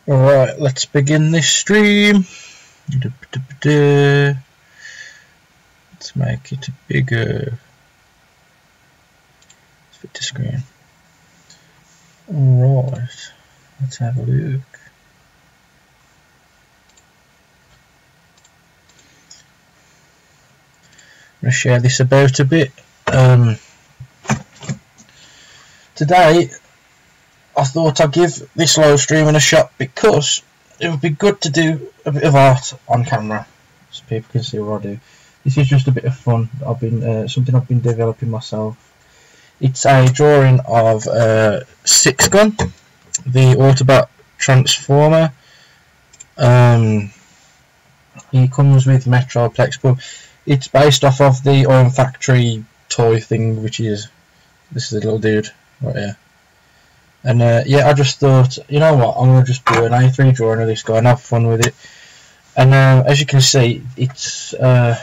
Alright, let's begin this stream. Let's make it bigger. Let's fit the screen. Alright, let's have a look. I'm going to share this about a bit. Today, I thought I'd give this live streaming a shot because it would be good to do a bit of art on camera, so people can see what I do. This is just a bit of fun. I've been something I've been developing myself. It's a drawing of SixGun the Autobot transformer. He comes with Metroplex, but it's based off of the Iron Factory toy thing, which is this is a little dude right here. And yeah, I just thought, you know what, I'm going to just do an A3 drawing of this guy and have fun with it. And as you can see, it's the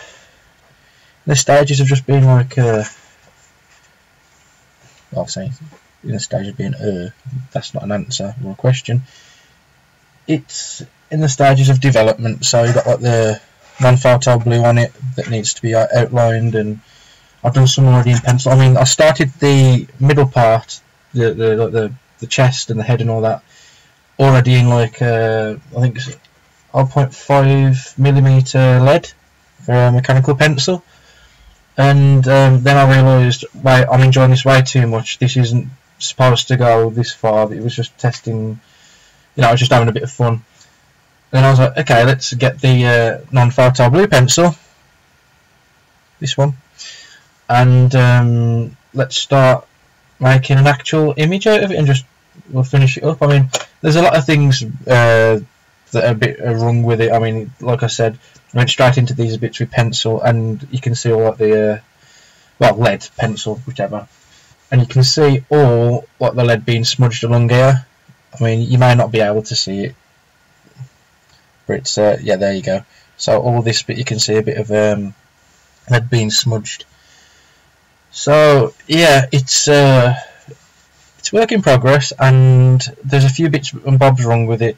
stages have just been like I'll say in the stage of being that's not an answer or a question. It's in the stages of development, so you've got like the non-photo blue on it that needs to be outlined, and I've done some already in pencil. I mean, I started the middle part, the chest and the head and all that already in like I think it's 0.5mm lead for a mechanical pencil, and then I realised, wait, I'm enjoying this way too much. This isn't supposed to go this far. It was just testing, you know, I was just having a bit of fun. And then I was like, okay, let's get the non-photo blue pencil, this one, and let's start making an actual image out of it, and just we'll finish it up. I mean, there's a lot of things that are a bit wrong with it. I mean, like I said, I went straight into these bits with pencil, and you can see all like the well, lead, pencil, whichever, and you can see all like the lead being smudged along here. I mean, you may not be able to see it, but it's yeah, there you go. So all this bit, you can see a bit of lead being smudged. So yeah, it's work in progress, and there's a few bits and bobs wrong with it.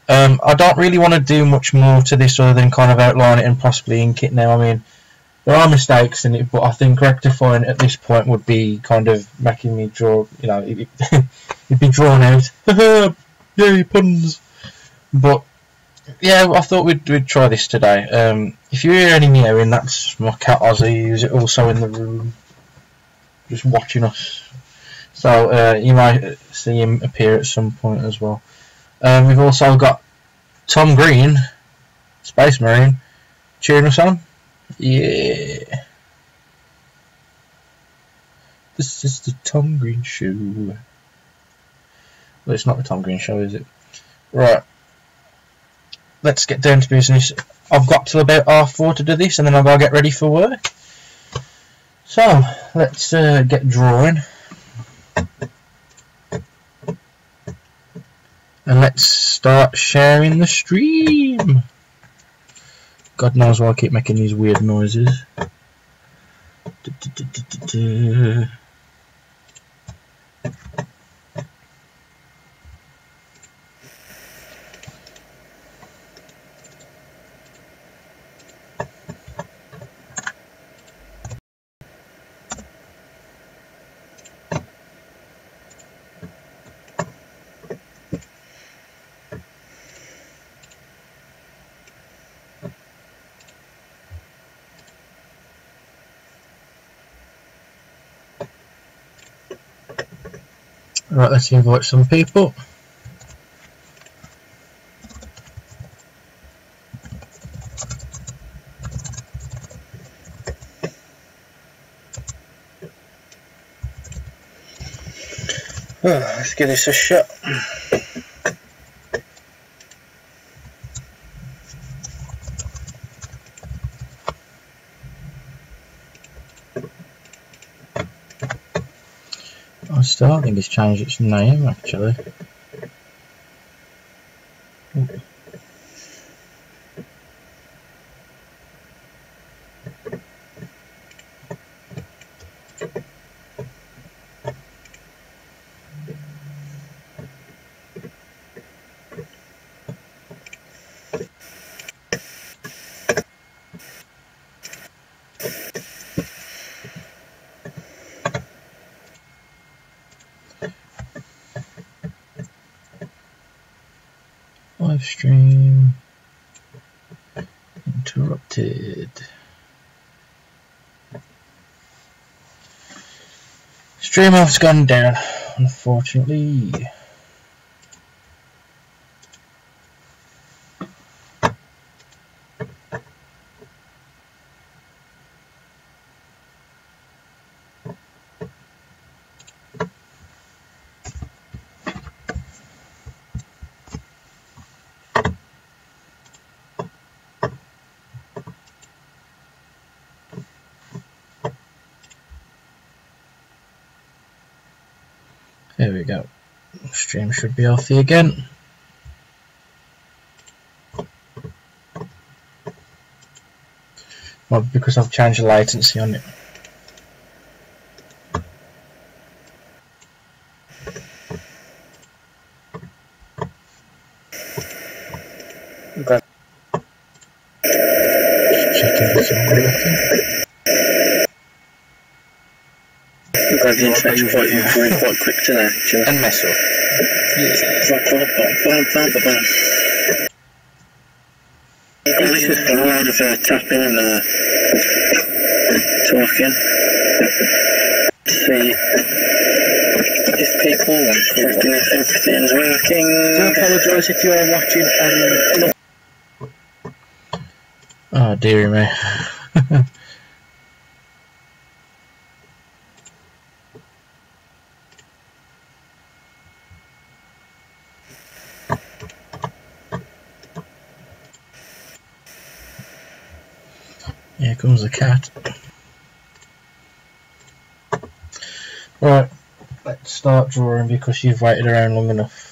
I don't really want to do much more to this other than kind of outline it and possibly ink it now. I mean, there are mistakes in it, but I think rectifying at this point would be kind of making me draw, you know, it'd be drawn out. Yay, puns. But yeah, I thought we'd try this today. If you hear any meowing, that's my cat Ozzy, who's also in the room, just watching us. So you might see him appear at some point as well. We've also got Tom Green, Space Marine, cheering us on. Yeah. This is the Tom Green Show. Well, it's not the Tom Green Show, is it? Right. Let's get down to business. I've got till about 4:30 to do this, and then I've got to get ready for work. So, let's get drawing. And let's start sharing the stream. God knows why I keep making these weird noises. Right, let's invite some people. Let's give this a shot. I still think it's changed its name, actually. Live stream interrupted. Stream has gone down, unfortunately. There we go. Stream should be healthy again. Well, because I've changed the latency on it. Okay. Checking if it's all working. Grab the internet quite quick today, actually. And mess up. This is a lot of tapping and talking. See if people want to checking if everything's working. I apologise if you're watching and Oh dearie me. Here comes the cat. Right, let's start drawing because you've waited around long enough.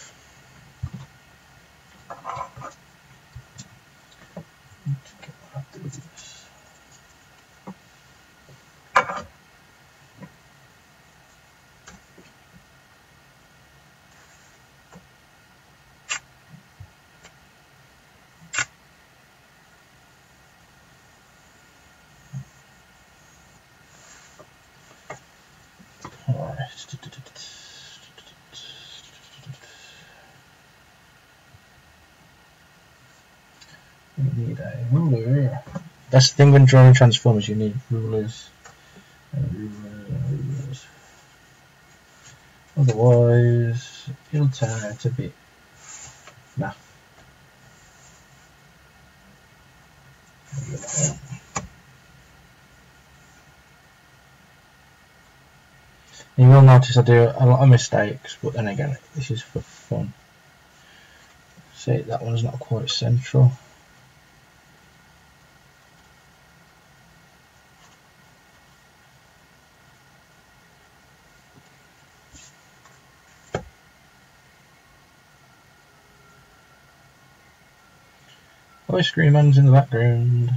We need a ruler. That's the thing when drawing transformers, you need rulers. Rulers. Otherwise, it'll turn out a bit. Nah. You will notice I do a lot of mistakes, but then again, this is for fun. See, that one's not quite central. Ice cream man's in the background.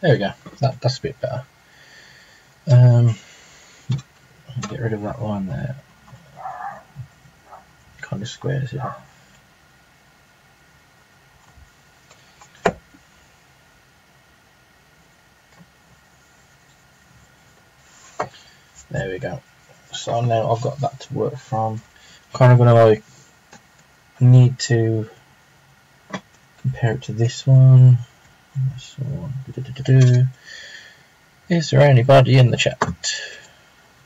There we go. That's a bit better. Get rid of that line there. Kind of squares it off. There we go. So now I've got that to work from. Kind of gonna like need to compare it to this one. This one. Is there anybody in the chat?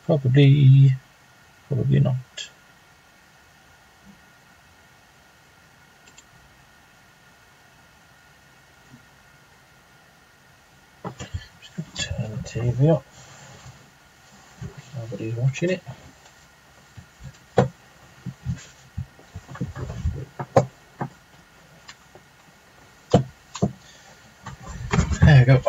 Probably not. Just gonna turn the TV off. Nobody's watching it. There we go.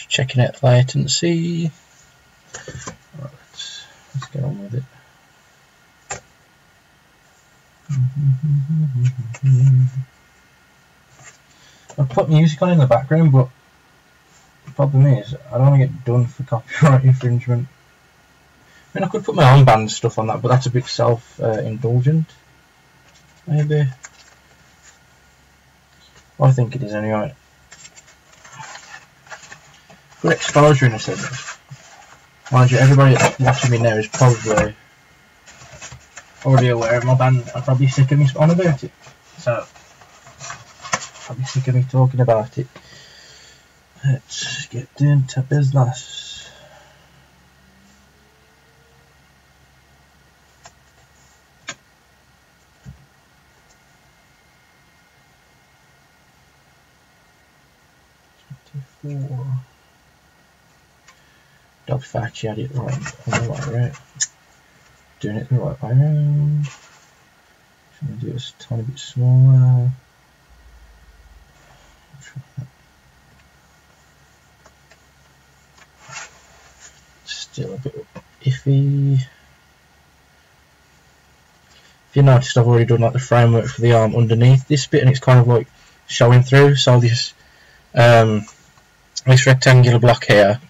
Checking out latency. Right, let's get on with it. I've put music on in the background, but the problem is I don't want to get done for copyright infringement. I mean, I could put my own band stuff on that, but that's a bit self-indulgent, maybe. Well, I think it is anyway. Good exposure in a sense. Mind you, everybody watching me now is probably already aware of my band. I'm probably sick of me on about it. So, probably sick of me talking about it. Let's get down to business. Double fact, she had it right on the right route. Doing it the right way around. Trying to do this a tiny bit smaller. Still a bit iffy. If you noticed, I've already done like the framework for the arm underneath this bit, and it's kind of like showing through. So this rectangular block here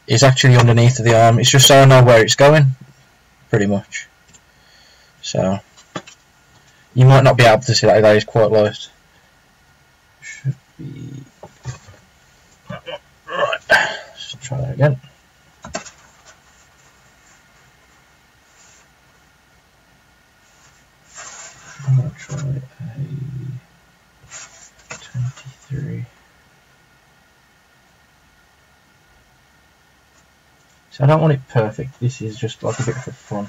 is actually underneath of the arm. It's just so I know where it's going, pretty much. So you might not be able to see that. That is quite light. Should be right. Let's try that again. I'm gonna try a 23. So I don't want it perfect. This is just like a bit for fun.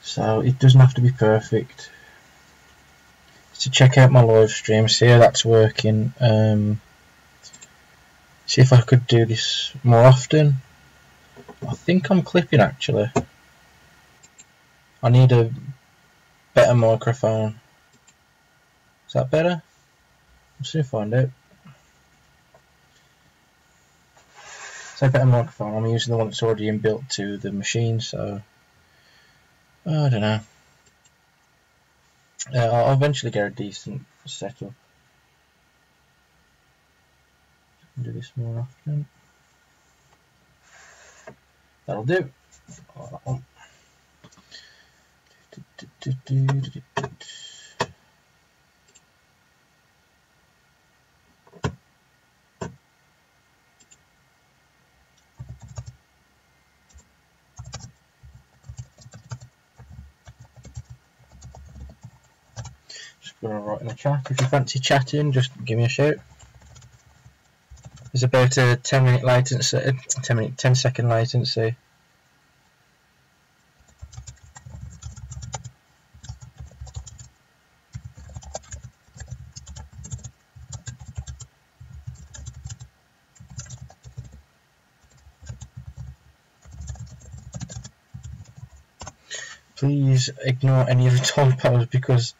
So it doesn't have to be perfect. To check out my live stream, see how that's working. See if I could do this more often. I think I'm clipping actually. I need a better microphone. Is that better? We'll soon find out. So better microphone. I'm using the one that's already inbuilt to the machine, so I don't know. I'll eventually get a decent setup. Do this more often. That'll do. Oh, that one. Just gonna write in the chat. If you fancy chatting, just give me a shout. There's about a 10-minute latency, 10-second latency. Please ignore any of the typos because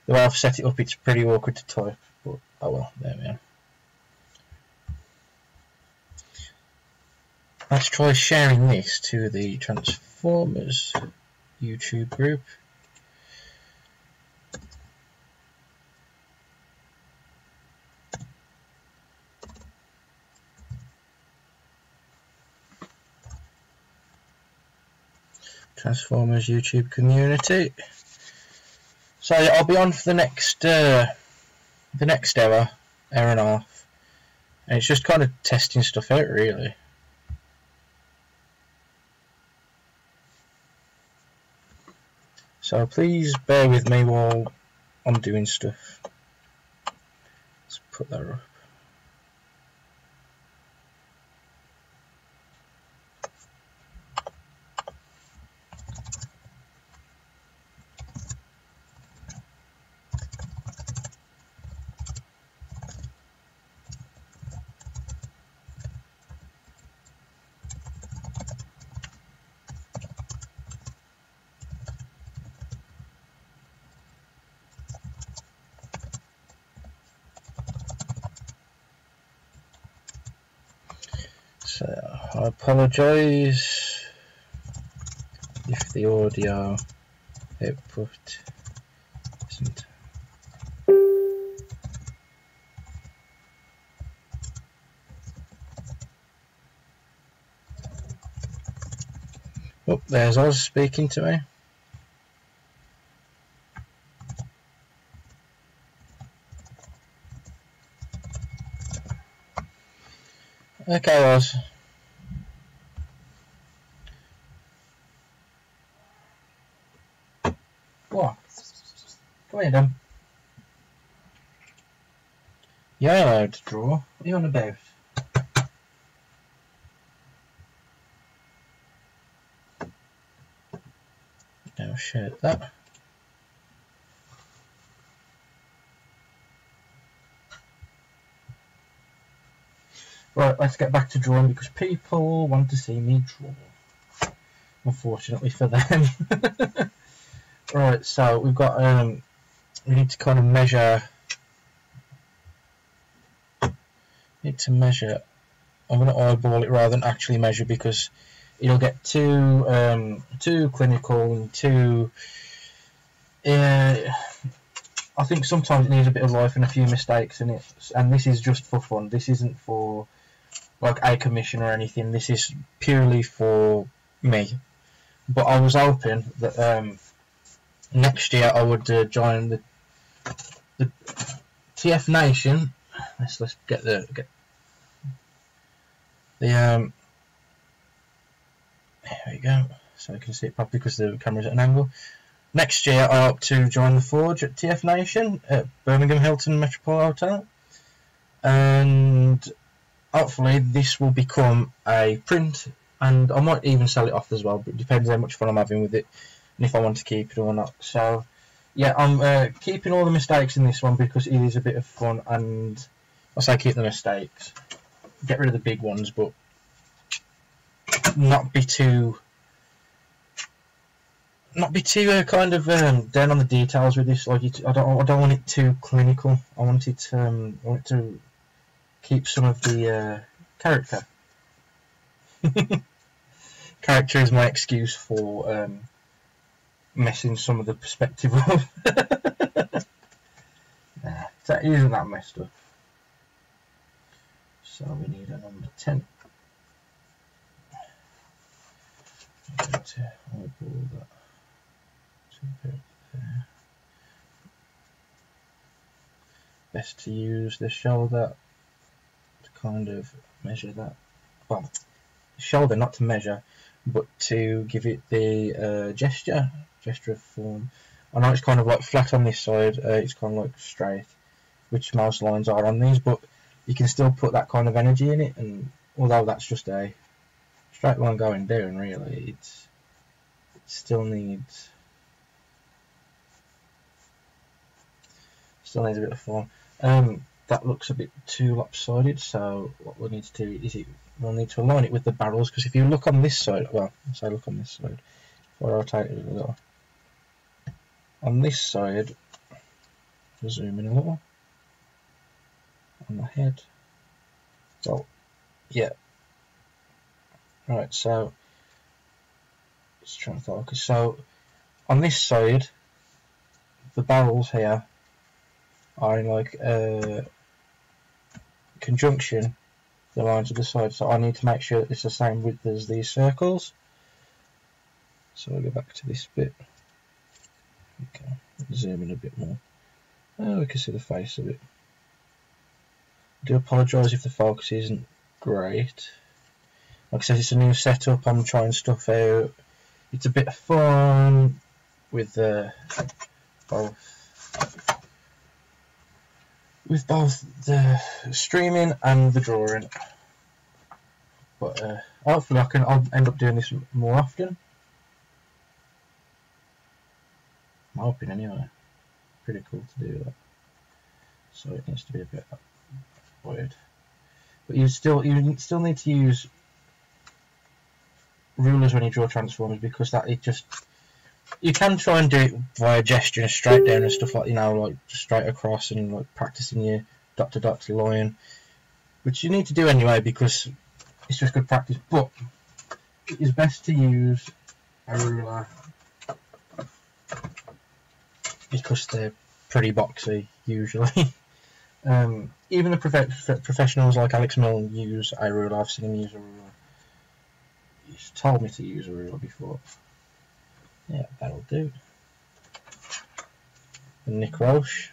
the way I've set it up, it's pretty awkward to type. But oh well, there we are. Let's try sharing this to the Transformers YouTube group. Transformers YouTube community. So yeah, I'll be on for the next hour and a half, and it's just kind of testing stuff out really. So please bear with me while I'm doing stuff. Let's put that up. I apologise if the audio output isn't. Oh, there's Oz speaking to me. Okay, Oz. What? Come here, then. You're allowed to draw. What are you on about? Now share that. Right, let's get back to drawing because people want to see me draw. Unfortunately for them. Right, so we've got we need to kind of measure. I'm going to eyeball it rather than actually measure because it'll get too clinical and too. I think sometimes it needs a bit of life and a few mistakes in it, and this is just for fun. This isn't for like a commission or anything. This is purely for me. But I was hoping that next year I would join the TF Nation. Let's get the there we go, so you can see it properly because the camera's at an angle. Next year I hope to join the Forge at TF Nation at Birmingham Hilton Metropole Hotel, and hopefully this will become a print, and I might even sell it off as well, but it depends how much fun I'm having with it and if I want to keep it or not. So yeah, I'm keeping all the mistakes in this one because it is a bit of fun, and I say keep the mistakes, get rid of the big ones, but not be too kind of down on the details with this. Like I don't want it too clinical. I want it to keep some of the character. Character is my excuse for messing some of the perspective up. Nah, it isn't that messed up. So we need a number 10. I'm going to eyeball that to about there. Best to use the shoulder to kind of measure that. Well, shoulder not to measure, but to give it the gesture of form. I know it's kind of like flat on this side, it's kind of like straight, which most lines are on these, but you can still put that kind of energy in it, and although that's just a straight line going down, really, it still needs a bit of form. That looks a bit too lopsided, so what we'll need to do is we'll need to align it with the barrels, because if you look on this side, well, say look on this side, if I rotate it a little, on this side, we'll zoom in a little, on the head, so, yeah, right, so, let's try and focus. So, on this side, the barrels here are in like conjunction the lines of the side, so I need to make sure that it's the same width as these circles. So I'll go back to this bit. Okay, zoom in a bit more. Oh, we can see the face of it. I do apologise if the focus isn't great. Like I said, it's a new setup, I'm trying stuff out. It's a bit of fun with both the streaming and the drawing, but hopefully I'll end up doing this more often. I'm hoping anyway. Pretty cool to do that. So it needs to be a bit weird, but you still need to use rulers when you draw transformers, because you can try and do it via gesturing straight down and stuff like, you know, like straight across and like practicing your dot to dot to line, which you need to do anyway, because it's just good practice. But it is best to use a ruler because they're pretty boxy usually. Even the professionals like Alex Milne use a ruler. I've seen him use a ruler. He's told me to use a ruler before. Yeah, that'll do. And Nick Roche,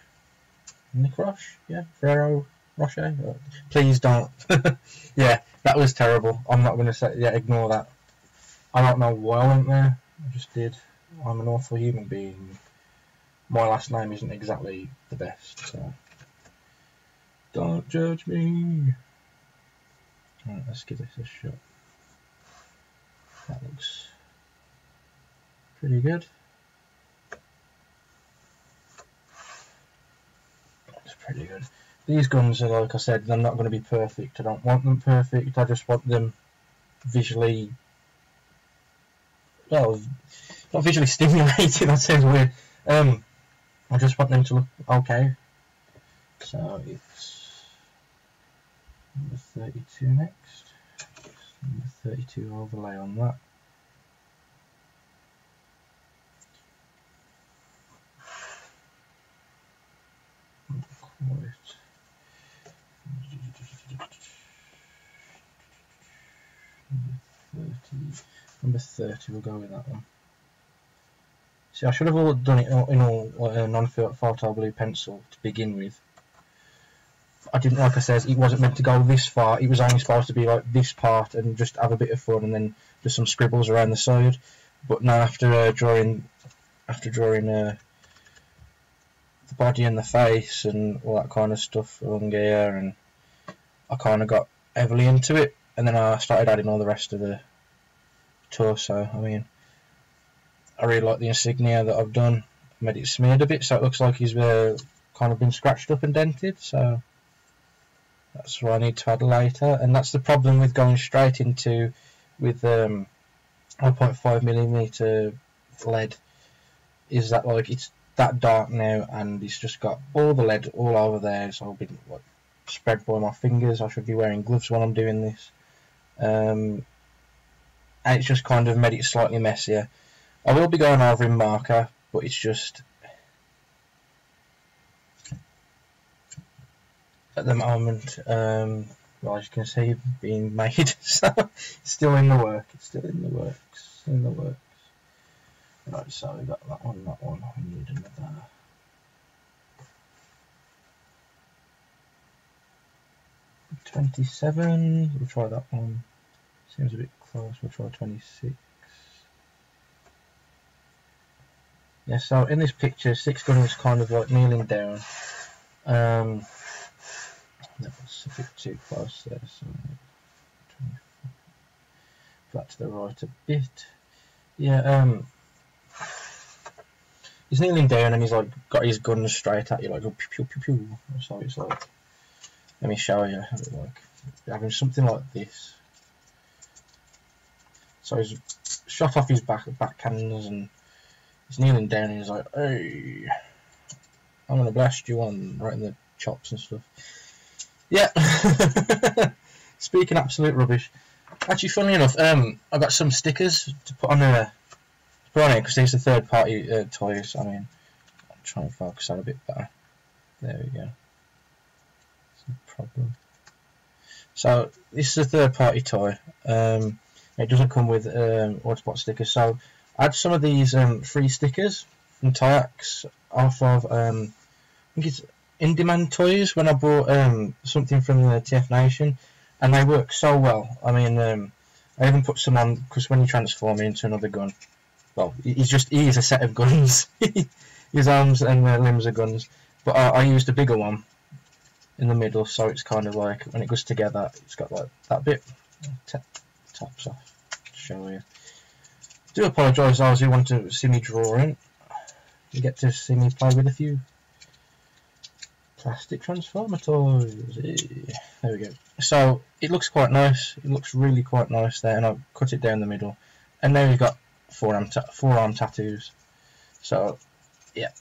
yeah, Ferrero Rocher. Please don't. Yeah, that was terrible. I'm not going to say. Yeah, ignore that. I don't know why I went there. I just did. I'm an awful human being. My last name isn't exactly the best, so don't judge me. Alright, let's give this a shot. That looks pretty good. It's pretty good. These guns are, like I said, they're not going to be perfect. I don't want them perfect. I just want them visually, well, not visually stimulated. That sounds weird. I just want them to look okay. So it's number 32 next. Number 32 overlay on that. Number 30, we'll go with that one. See, I should have all done it in all non-photo blue pencil to begin with. I didn't, like I said, it wasn't meant to go this far. It was only supposed to be like this part and just have a bit of fun, and then just some scribbles around the side. But now after drawing the body and the face and all that kind of stuff along here, and I kind of got heavily into it, and then I started adding all the rest of the torso. I mean, I really like the insignia that I've done. I made it smeared a bit so it looks like he's kind of been scratched up and dented, so that's what I need to add later. And that's the problem with going straight into with 1.5mm lead, is that like it's that dark now and it's just got all the lead all over there. It's all been like spread by my fingers. I should be wearing gloves while I'm doing this, and it's just kind of made it slightly messier. I will be going over in marker, but it's just at the moment, well, as you can see, being made, so it's still in the work. It's still in the works. Right, so we got that one. We need another. $27. We'll try that one. Seems a bit close. We'll try 26. Yeah, so in this picture, SixGun is kind of like kneeling down. That was a bit too close there, so flat to the right a bit. Yeah, he's kneeling down and he's like got his gun straight at you, like pew pew pew pew. So it's like, let me show you how it like having something like this. So he's shot off his back cannons and he's kneeling down and he's like, hey, I'm gonna blast you on right in the chops and stuff. Yeah. Speaking absolute rubbish. Actually, funnily enough, I got some stickers to put on here because these are third-party toys. I mean, I'll try and focus that a bit better. There we go. That's no problem. So this is a third-party toy. It doesn't come with Autobot stickers, so I had some of these free stickers from Tayax off of I think it's In Demand Toys when I bought something from the TF Nation, and they work so well. I mean, I even put some on because when you transform it into another gun, well, he is a set of guns. His arms and limbs are guns, but I used a bigger one in the middle, so it's kind of like when it goes together, it's got like that bit. Tops off to show you. Do apologise those who want to see me drawing. You get to see me play with a few plastic transformer toys. There we go. So it looks quite nice. It looks really quite nice there, and I've cut it down the middle. And now we've got forearm tattoos. So yeah,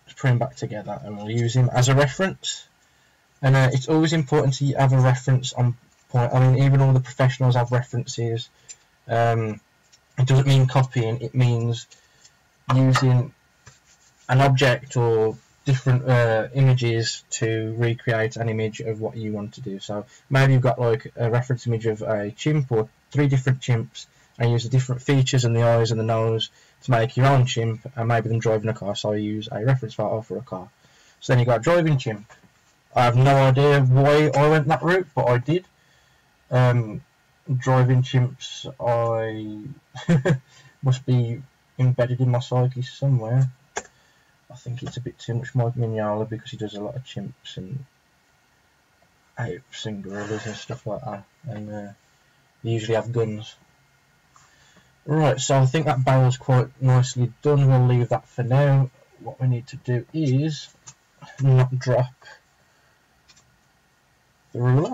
let's put him back together, and we'll use him as a reference. And it's always important to have a reference on point. I mean, even all the professionals have references. It doesn't mean copying, it means using an object or different images to recreate an image of what you want to do. So maybe you've got like a reference image of a chimp or 3 different chimps, and use the different features and the eyes and the nose to make your own chimp, and maybe them driving a car, so I use a reference photo for a car. So then you got driving chimp. I have no idea why I went that route, but I did. Driving chimps, I must be embedded in my psyche somewhere. I think it's a bit too much Mike Mignola because he does a lot of chimps and apes and gorillas and stuff like that, and they usually have guns. Right, so I think that barrel's quite nicely done. We'll leave that for now. What we need to do is not drop the ruler.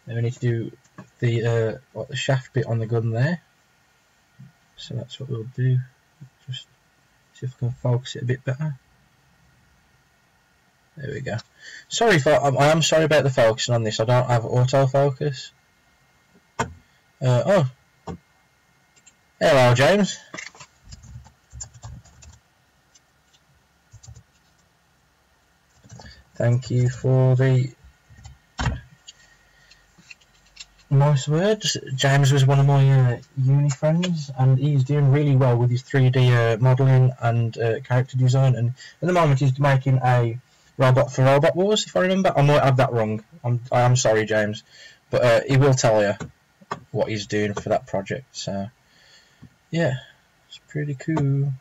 Then we need to do the shaft bit on the gun there. So that's what we'll do. Just see if I can focus it a bit better. There we go. Sorry for I am sorry about the focusing on this. I don't have autofocus. Oh, hello, James. Thank you for the nice words. James was one of my uni friends, and he's doing really well with his 3D modelling and character design. And at the moment, he's making a robot for Robot Wars, if I remember. I might have that wrong. I am sorry, James, but he will tell you what he's doing for that project. So yeah, it's pretty cool.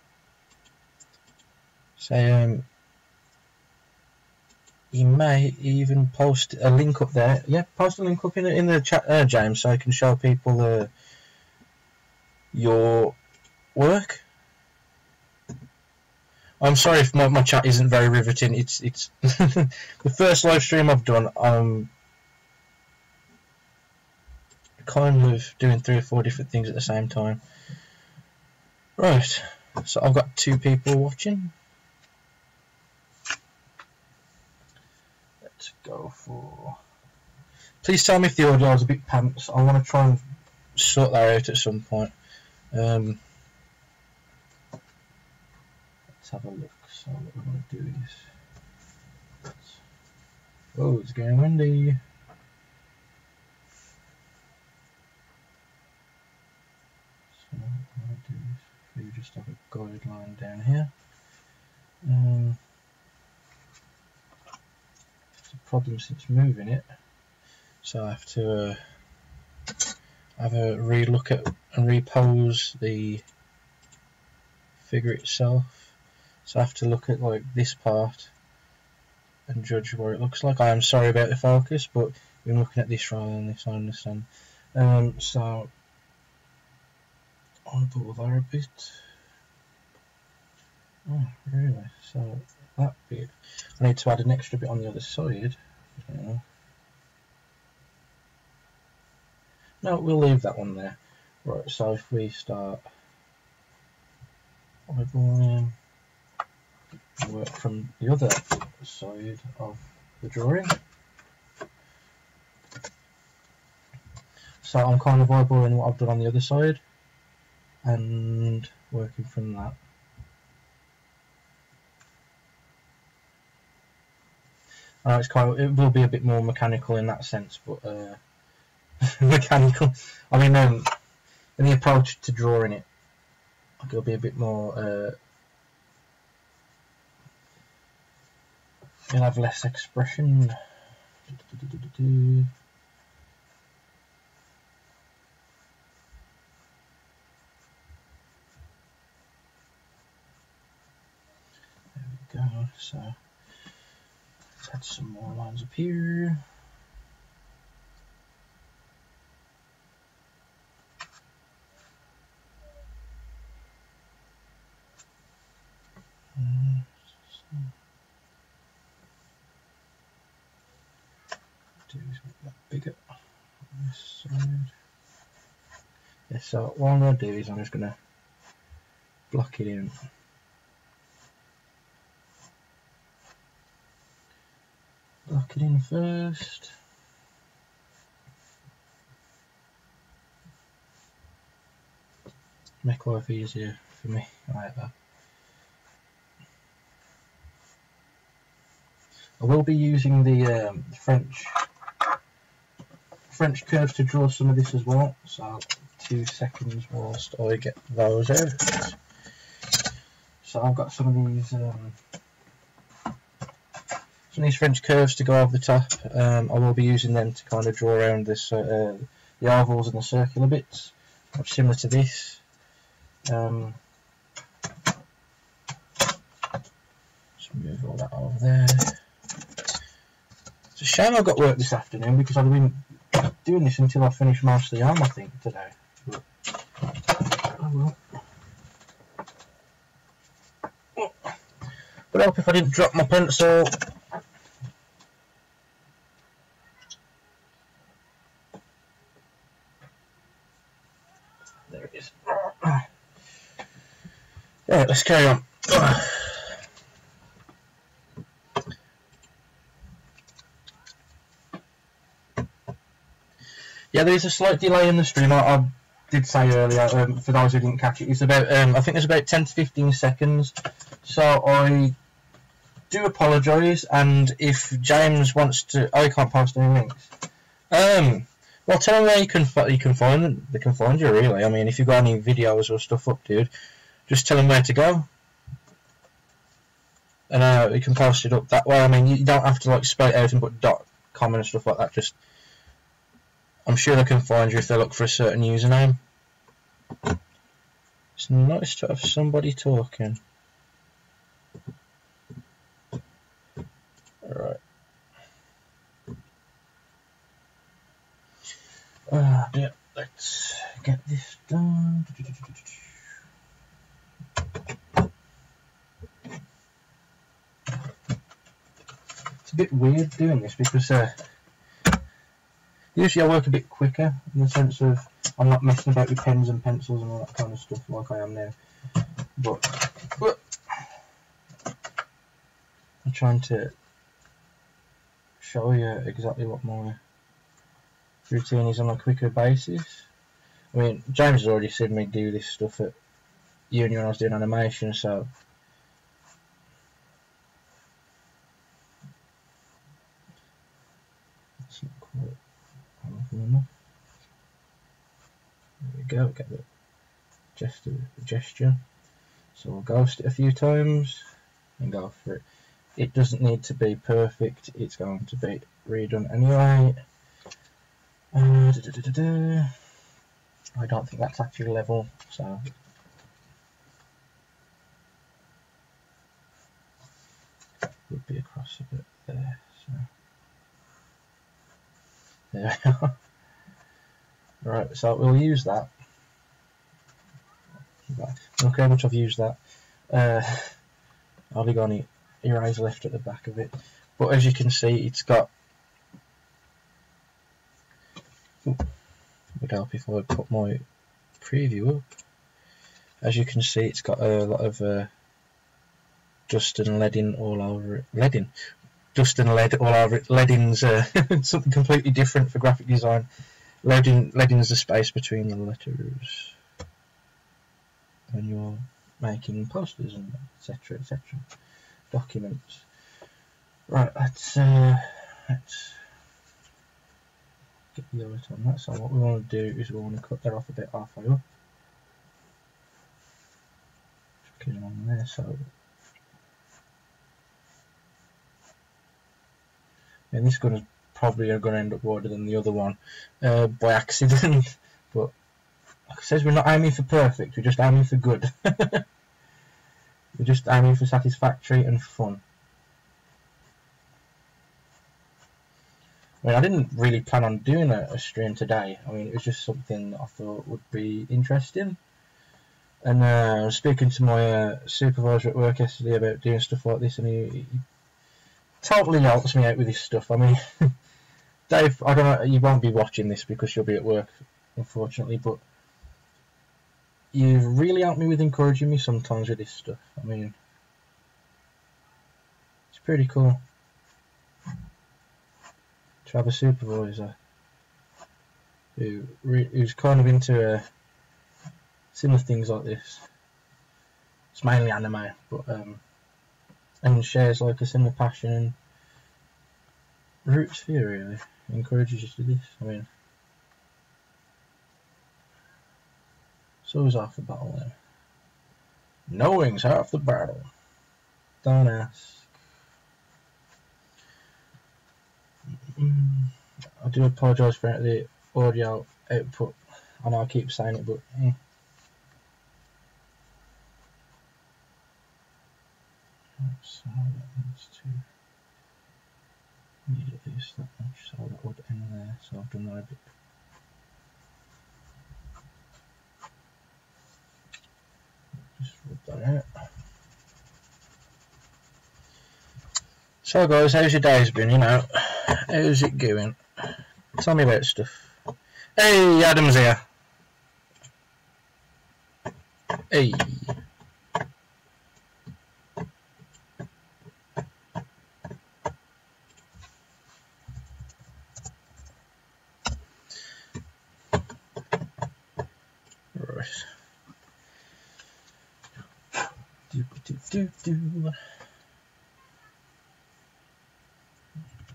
So he may even post a link up there. Yeah, post a link up in the chat, James, so I can show people your work. I'm sorry if my chat isn't very riveting. It's the first live stream I've done. I'm kind of doing 3 or 4 different things at the same time. Right, so I've got 2 people watching. Let's go for... Please tell me if the audio is a bit pants. I want to try and sort that out at some point. Let's have a look. So what we're going to do is... Oh, it's getting windy. So what I'm going to do is we just have a guideline down here. It's a problem since moving it, so I have to have a re-look at and repose the figure itself. So I have to look at like this part and judge what it looks like. I am sorry about the focus, but we're looking at this rather than this, I understand. So I'll pull that a bit. Oh, really? So that bit, I need to add an extra bit on the other side. No, we'll leave that one there. Right, so if we start eyeballing, work from the other side of the drawing. So I'm kind of eyeballing what I've done on the other side and working from that. It's kind of, it will be a bit more mechanical in that sense, but mechanical. I mean, in the approach to drawing it, it'll be a bit more. You'll have less expression. There we go. So let's add some more lines up here. Do is make that bigger on this side. Yeah, so what I'm going to do is I'm just going to block it in. Block it in first. Make life easier for me like that. I will be using the French curves to draw some of this as well, so 2 seconds whilst I get those out. So I've got some of these French curves to go over the top. I will be using them to kind of draw around this the ovals and the circular bits, much similar to this. Just move all that over there. It's a shame I got work this afternoon because I'd have been doing this until I finished most of the arm, I think, today. But, oh well. But I hope if I didn't drop my pencil. There it is. Right, let's carry on. Yeah, there is a slight delay in the stream. I did say earlier, for those who didn't catch it, it's about I think it's about 10 to 15 seconds. So I do apologise, and if James wants to, I can't post any links. Well, tell them where they can find you. Really, I mean, if you've got any videos or stuff up, dude, just tell them where to go, and you can post it up that way. I mean, you don't have to like spell it out and put .com and stuff like that. Just, I'm sure they can find you if they look for a certain username. It's nice to have somebody talking. Alright. Yeah, let's get this done. It's a bit weird doing this because usually I work a bit quicker in the sense of I'm not messing about with pens and pencils and all that kind of stuff like I am now. But I'm trying to show you exactly what my routine is on a quicker basis. I mean, James has already seen me do this stuff at uni when I was doing animation, so that's not quite powerful enough. There we go, get the gesture. So we'll ghost it a few times and go for it. It doesn't need to be perfect, it's going to be redone anyway. I don't think that's actually level, so would be across a bit there. So there we are. Right, so we'll use that. Look how much I've used that. I've got any eraser left at the back of it, but as you can see, it's got. Would help if I put my preview up. As you can see, it's got a lot of dust and leading all over it. Dust and lead all over it. Leading's something completely different for graphic design. Leading's the space between the letters when you're making posters and etc. Documents. Right, let's get the other on that. So what we want to do is we want to cut that off a bit halfway up. Just get it on there. So, and this gun is probably going to end up wider than the other one by accident. But like I said, we're not aiming for perfect. We're just aiming for good. We're just aiming for satisfactory and fun. I mean, I didn't really plan on doing a stream today. I mean, it was just something I thought would be interesting. And I was speaking to my supervisor at work yesterday about doing stuff like this, and he totally helps me out with this stuff. I mean, Dave, I don't know, you won't be watching this because you'll be at work, unfortunately, but you really helped me with encouraging me sometimes with this stuff. I mean, it's pretty cool to have a supervisor who's kind of into similar things like this. It's mainly anime, but and shares like a similar passion and roots for you, really. Encourages you to do this. I mean, it's always half the battle then. Knowing's half the battle. Don't ask. I do apologise for the audio output. I know I keep saying it, but so that needs to need at least that much, so that would end there. So I've done that a bit. Just rub that out. So guys, how's your days been? You know, how's it going? Tell me about stuff. Hey, Adam's here. Hey. Right. Do.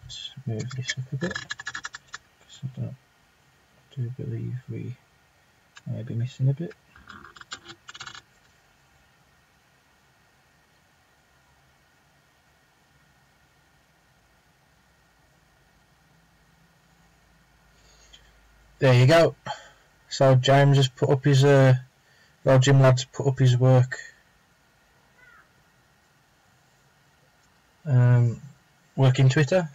Let's move this up a bit, because I do believe we may be missing a bit. There you go. So James has put up his well, Jim Lad's put up his work. Working Twitter.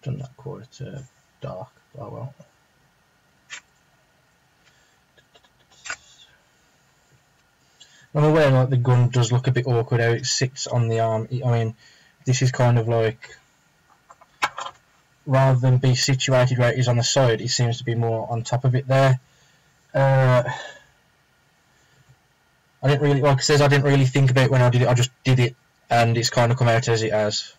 Done that quite dark, oh well. I'm aware like the gun does look a bit awkward how it sits on the arm. I mean, this is kind of like, rather than be situated where it is on the side, it seems to be more on top of it there. I didn't really, like I says, I didn't really think about it when I did it. I just did it, and it's kind of come out as it has.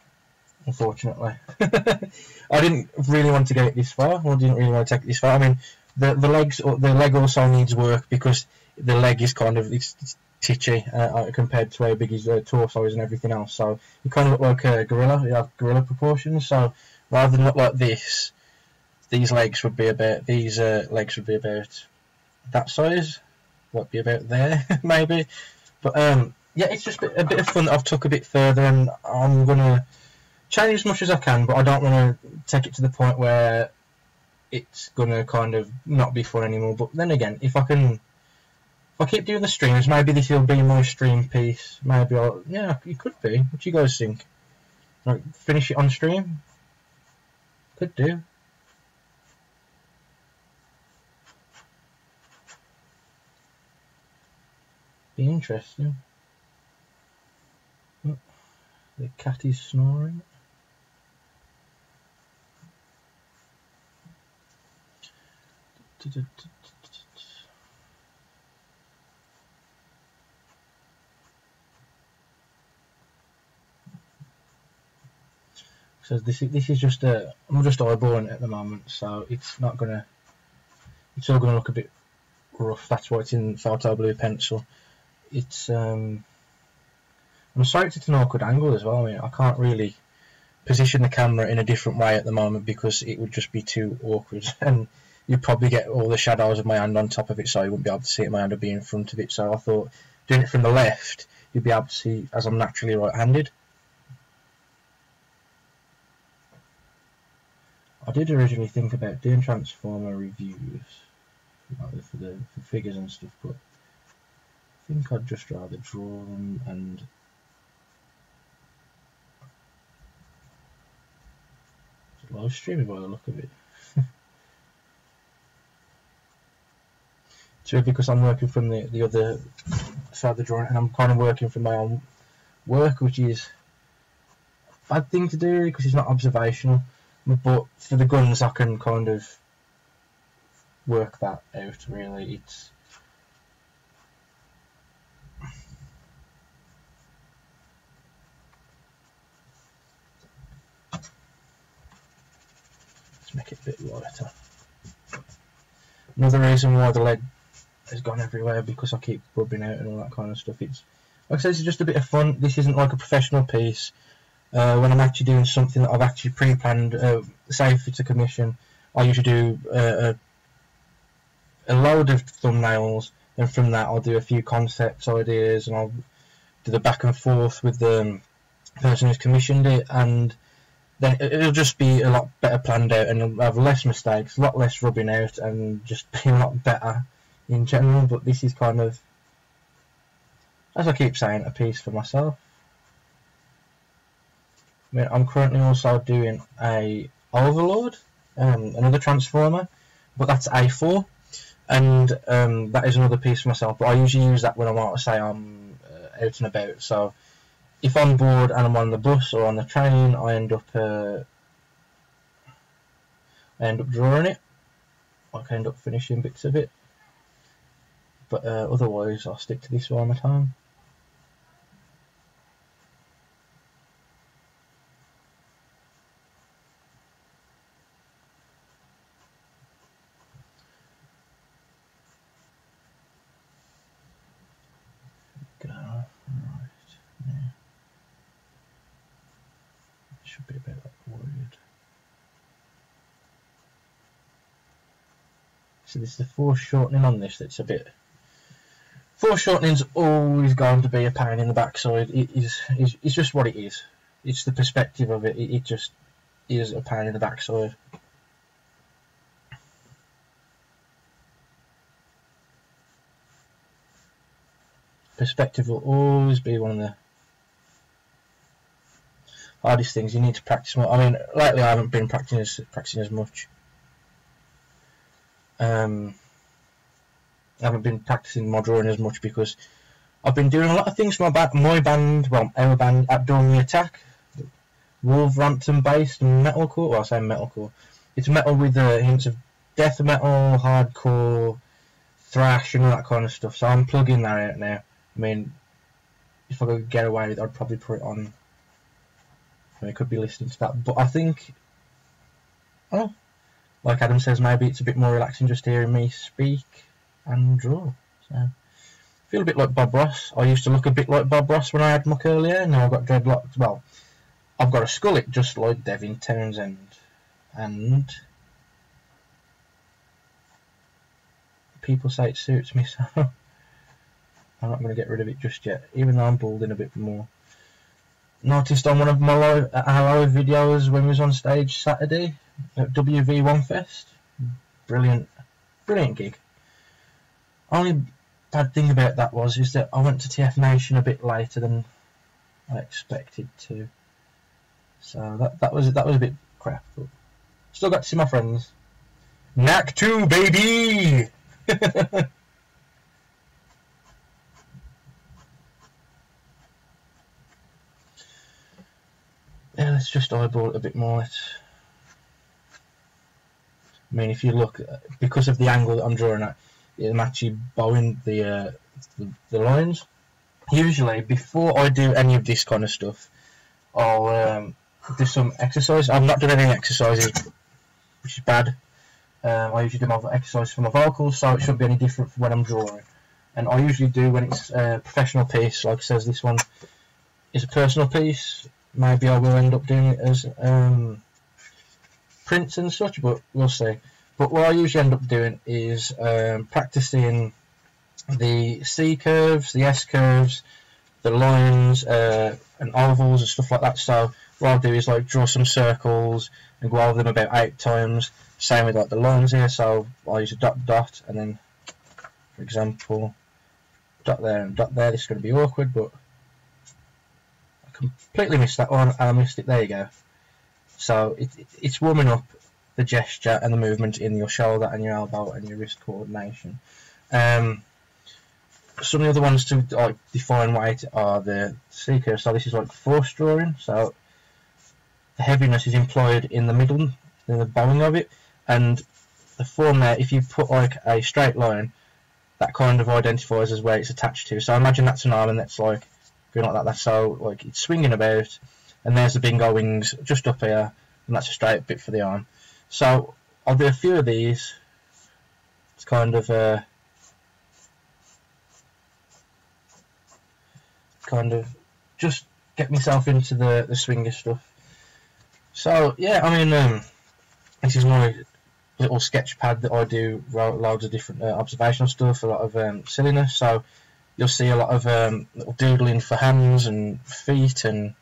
Unfortunately, I didn't really want to get it this far. I didn't really want to take it this far. I mean, the leg also needs work because the leg is kind of it's titchy compared to how big his torso is and everything else. So you kind of look like a gorilla. You have gorilla proportions. So rather than look like this, these legs would be about that size. What be about there maybe. But yeah, it's just a bit of fun that I've took a bit further, and I'm gonna change as much as I can, but I don't want to take it to the point where it's gonna kind of not be fun anymore. But then again, if I keep doing the streams, maybe this will be my stream piece. Maybe it could be. What do you guys think? Like, finish it on stream? Could do. Be interesting. Oh, the cat is snoring. So this is just I'm just eyeballing it at the moment, so it's not gonna. It's all gonna look a bit rough. That's why it's in photo blue pencil. It's I'm sorry it's at an awkward angle as well. I mean, I can't really position the camera in a different way at the moment because it would just be too awkward, and you'd probably get all the shadows of my hand on top of it, so you wouldn't be able to see it. My hand would be in front of it. So I thought doing it from the left, you'd be able to see, as I'm naturally right-handed. I did originally think about doing Transformer reviews for figures and stuff, but I think I'd just rather draw them and live streaming by the look of it. So because I'm working from the other side of the drawing, and I'm kind of working from my own work, which is a bad thing to do because it's not observational. But for the guns, I can kind of work that out. Really, it's let's make it a bit lighter. Another reason why the lead has gone everywhere because I keep rubbing out and all that kind of stuff. It's like I said, it's just a bit of fun. This isn't like a professional piece. When I'm actually doing something that I've actually pre-planned, say if it's a commission, I usually do a load of thumbnails, and from that I'll do a few concepts, ideas, and I'll do the back and forth with the person who's commissioned it, and then it'll just be a lot better planned out, and I'll have less mistakes, a lot less rubbing out, and just be a lot better in general. But this is kind of, as I keep saying, a piece for myself. I mean, I'm currently also doing a Overlord, another Transformer, but that's A4, and that is another piece for myself. But I usually use that when I want to say I'm out and about. So if I'm bored and I'm on the bus or on the train, I end up drawing it. I can end up finishing bits of it, but otherwise I'll stick to this all the time. Should be a bit like word. So this is the foreshortening on this. That's a bit. Foreshortening's always going to be a pain in the backside. It's just what it is. It's the perspective of it. It just is a pain in the backside. Perspective will always be one of the hardest things. You need to practice more. I mean, lately I haven't been practicing as much. I haven't been practicing my drawing as much because I've been doing a lot of things for my band, well, our band, Outdoor Attack, Wolverhampton based metalcore. Well, I say metalcore. It's metal with hints of death metal, hardcore, thrash, and all that kind of stuff. So I'm plugging that out now. I mean, if I could get away with it, I'd probably put it on. I mean, I could be listening to that, but I think, oh, like Adam says, maybe it's a bit more relaxing just hearing me speak and draw. So I feel a bit like Bob Ross. I used to look a bit like Bob Ross when I had my curly hair. Now I've got dreadlocks. Well, I've got a skullet just like Devin Townsend, and people say it suits me, so I'm not going to get rid of it just yet, even though I'm balding a bit more. Noticed on one of my live videos when we was on stage Saturday at WV1 Fest. Brilliant gig. Only bad thing about that is that I went to TF Nation a bit later than I expected to. So that was a bit crap, but still got to see my friends. Knack 2, baby! Yeah, let's just eyeball it a bit more. I mean, if you look, because of the angle that I'm drawing at, I'm actually bowing the lines. Usually, before I do any of this kind of stuff, I'll do some exercise. I've not done any exercises, which is bad. I usually do my exercise for my vocals, so it shouldn't be any different from when I'm drawing. And I usually do when it's a professional piece, like it says this one is a personal piece. Maybe I will end up doing it as prints and such, but we'll see. But what I usually end up doing is practicing the C curves, the S curves, the lines, and ovals and stuff like that. So what I'll do is like draw some circles and go over them about 8 times. Same with like the lines here. So I'll use a dot, and then, for example, dot there and dot there. This is going to be awkward, but completely missed that one, and I missed it. There you go. So it's warming up the gesture and the movement in your shoulder and your elbow and your wrist coordination. some of the other ones to like define weight are the C curve. So this is like force drawing. So the heaviness is employed in the middle, in the bowing of it, and the form there. If you put like a straight line, that kind of identifies as where it's attached to. So imagine that's an arm and that's like going like that. That's so like it's swinging about, and there's the bingo wings just up here, and that's a straight bit for the arm. So I'll do a few of these. It's kind of just get myself into the swinger stuff. So yeah, I mean, this is my little sketch pad that I do loads of different observational stuff, a lot of silliness. So you'll see a lot of little doodling for hands and feet and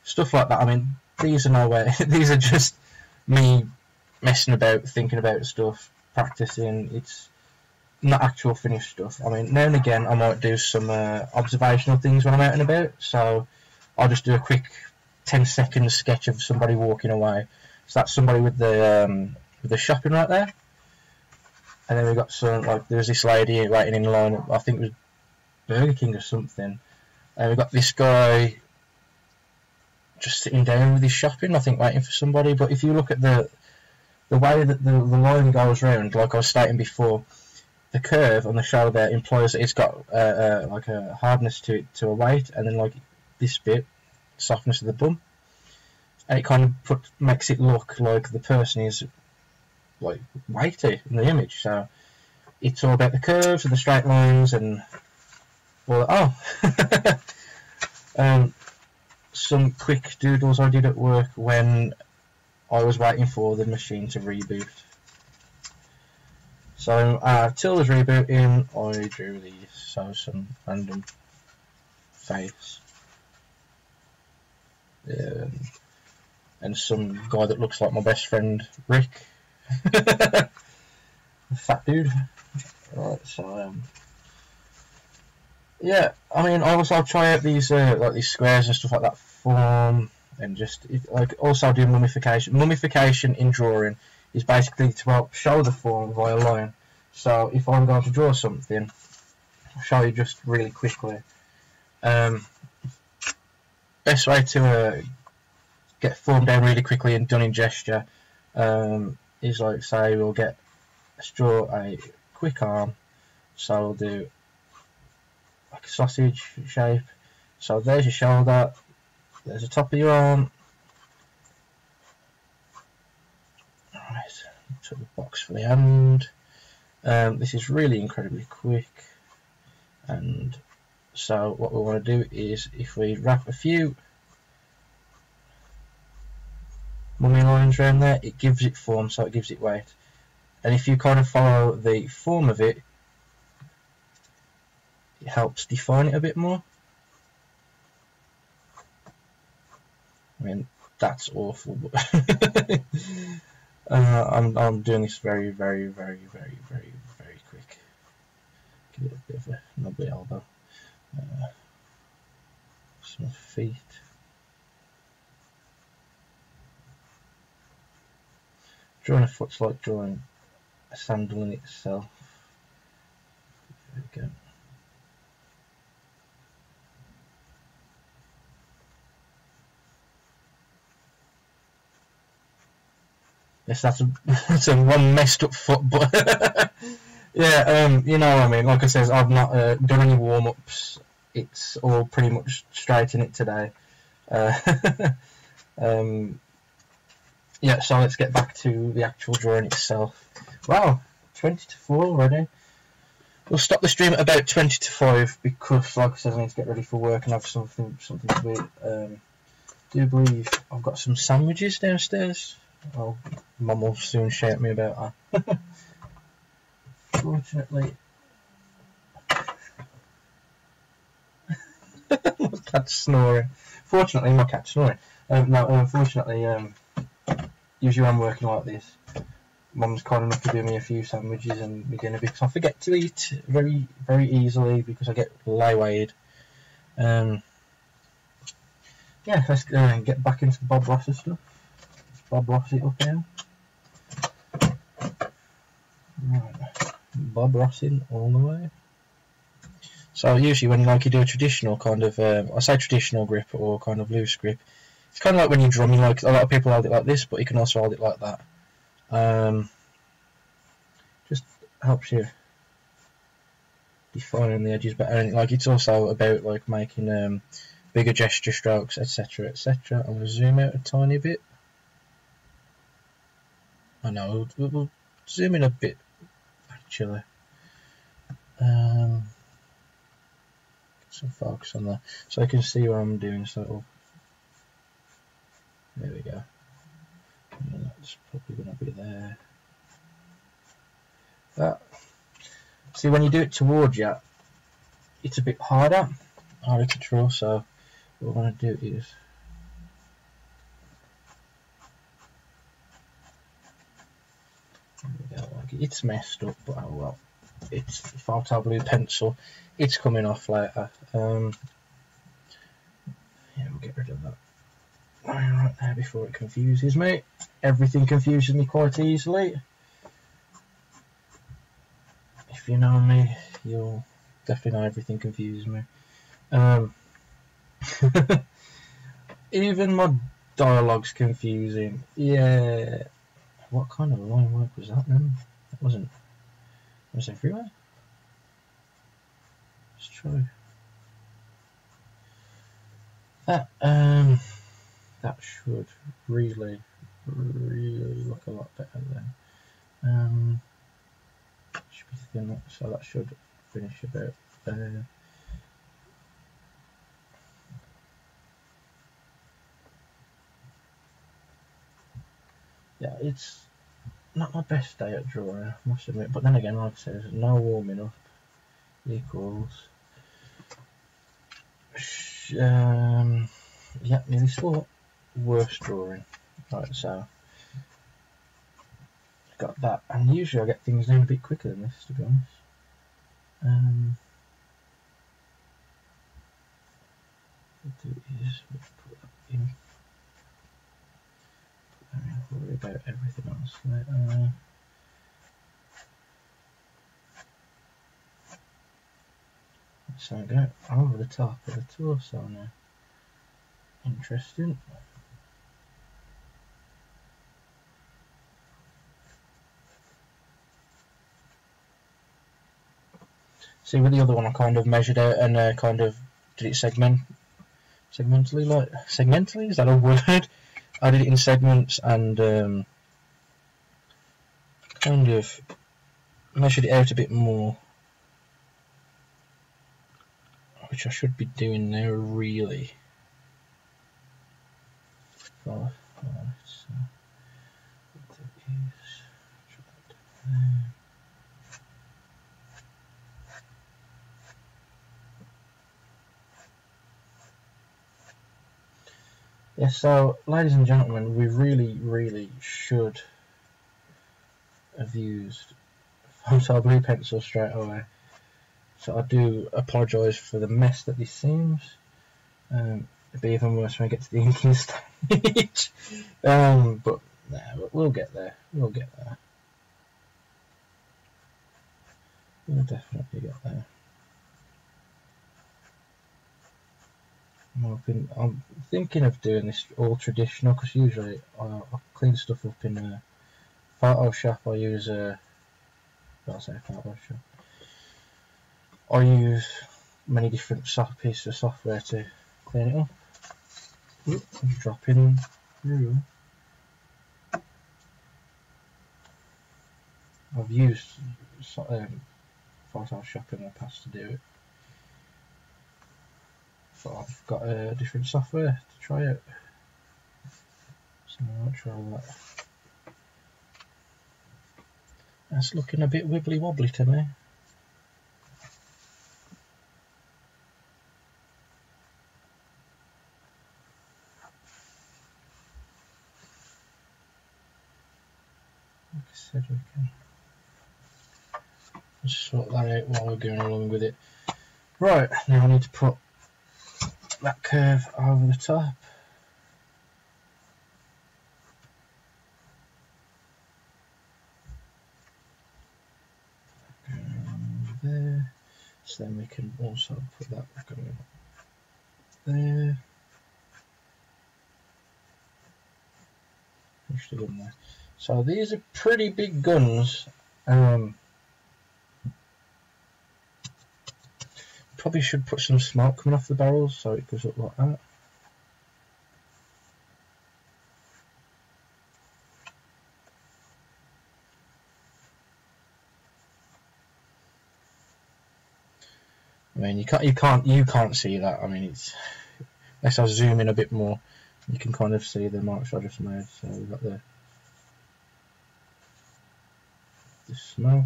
stuff like that. I mean, these are nowhere. These are just me messing about, thinking about stuff, practicing. It's not actual finished stuff. I mean, now and again I might do some observational things when I'm out and about. So I'll just do a quick 10-second sketch of somebody walking away. So that's somebody with the shopping right there. And then we've got some, like, there's this lady waiting in line, I think it was Burger King or something. And we've got this guy just sitting down with his shopping, I think waiting for somebody. But if you look at the way that the line goes round, like I was stating before, the curve on the shoulder implies that it's got like a hardness to it, to a weight, and then like this bit, softness of the bum, and it kind of makes it look like the person is like weighty in the image. So it's all about the curves and the straight lines and well, some quick doodles I did at work when I was waiting for the machine to reboot. So till it was rebooting, I drew these. So some random face and some guy that looks like my best friend Rick, fat dude. Right, so yeah, I mean, I'll try out these like these squares and stuff like that form, and just like also do mummification. Mummification in drawing is basically to help show the form via line. So if I'm going to draw something, I'll show you just really quickly. Best way to get form down really quickly and done in gesture is like, say let's draw a quick arm. So we'll do like a sausage shape. So there's your shoulder, there's the top of your arm. Alright, took the box for the hand. This is really incredibly quick, and so what we want to do is, if we wrap a few mummy lines around there, it gives it form, so it gives it weight. And if you kind of follow the form of it, it helps define it a bit more. I mean, that's awful, but I'm doing this very quick. Give it a bit of a knobbly elbow. Some feet. Drawing a foot's like drawing a sandal in itself. There we go. Yes, that's a one messed up foot, but yeah, you know what I mean. Like I says, I've not done any warm ups. It's all pretty much straight in it today. Yeah, so let's get back to the actual drawing itself. Wow, 20 to 4 already. We'll stop the stream at about 20 to 5 because, like I said, I need to get ready for work and have something to eat. Do believe I've got some sandwiches downstairs. Oh, Mum will soon shout me about that. Fortunately, my cat's snoring. Fortunately, my cat's snoring. No, unfortunately, usually when I'm working like this, Mum's kind enough to do me a few sandwiches and my dinner because I forget to eat very easily because I get layweighed. Yeah, let's get back into the Bob Ross stuff. Bob Ross it up here. Right. Bob Rossing all the way. So usually when like you do a traditional kind of, I say traditional grip or kind of loose grip, it's kind of like when you're drumming. Like a lot of people hold it like this, but you can also hold it like that. Just helps you defining the edges better, and like it's also about like making bigger gesture strokes, etc., etc. I'm gonna zoom out a tiny bit. I know we'll zoom in a bit actually. Get some focus on there so I can see what I'm doing. So there we go. And that's probably gonna be there. That. See, when you do it towards you, it's a bit harder to draw. So what I'm gonna do is. It's messed up, but oh well. It's photo blue pencil. It's coming off later. Yeah, we'll get rid of that right there before it confuses me. Everything confuses me quite easily. If you know me, you'll definitely know everything confuses me. Even my dialogue's confusing. Yeah. What kind of line work was that then? That wasn't. It was everywhere. Let's try. That should really look a lot better then. Should be thin, so that should finish about there. Yeah, it's not my best day at drawing, I must admit, but then again, like I said, there's no warming up equals yeah, nearly still worst drawing. Right, so got that, and usually I get things down a bit quicker than this, to be honest. What we'll do is we'll put that in. Don't worry about everything else. So I go over the top of the torso now. Interesting. See, with the other one, I kind of measured out and kind of did it segmentally, like segmentally. Is that a word? I did it in segments and kind of measured it out a bit more, which I should be doing now, really. So, what it is, try that there. Yeah, so ladies and gentlemen, we really should have used photo blue pencil straight away. So I do apologise for the mess that this seems. It'll be even worse when I get to the inking stage. But nah, we'll get there. We'll get there. We'll definitely get there. I'm thinking of doing this all traditional, because usually I clean stuff up in Photoshop. I use I'll say Photoshop. I use many different pieces of software to clean it up. I'm dropping through. I've used Photoshop in the past to do it. So I've got a different software to try it. So I'll try that. That's looking a bit wibbly wobbly to me. Like I said, we can just sort that out while we're going along with it. Right, now I need to put that curve over the top. There. So then we can also put that back on there. Push the gun there. So these are pretty big guns. Probably should put some smoke coming off the barrels so it goes up like that. I mean, you can't see that. I mean, it's unless I zoom in a bit more, you can kind of see the marks I just made. So we've got the smoke.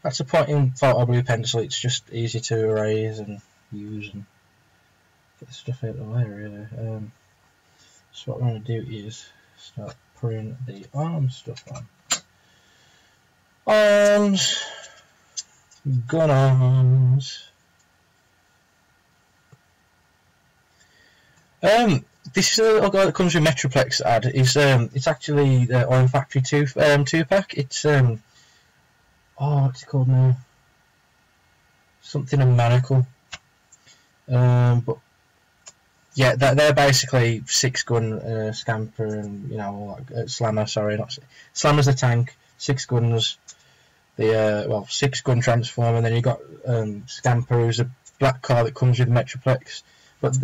That's a point in photo blue pencil. It's just easy to erase and use and get the stuff out of the way, really. So what we're going to do is start putting the arm stuff on. Arms, gun arms. This little guy that comes with Metroplex ad is it's actually the Iron Factory 2 pack. It's what's it called now? Something a manacle. But yeah, they're basically 6-gun scamper and like slammer. Sorry, not slammer's the tank. 6 guns. The 6-gun transformer, and then you got Scamper, who's a black car that comes with Metroplex. But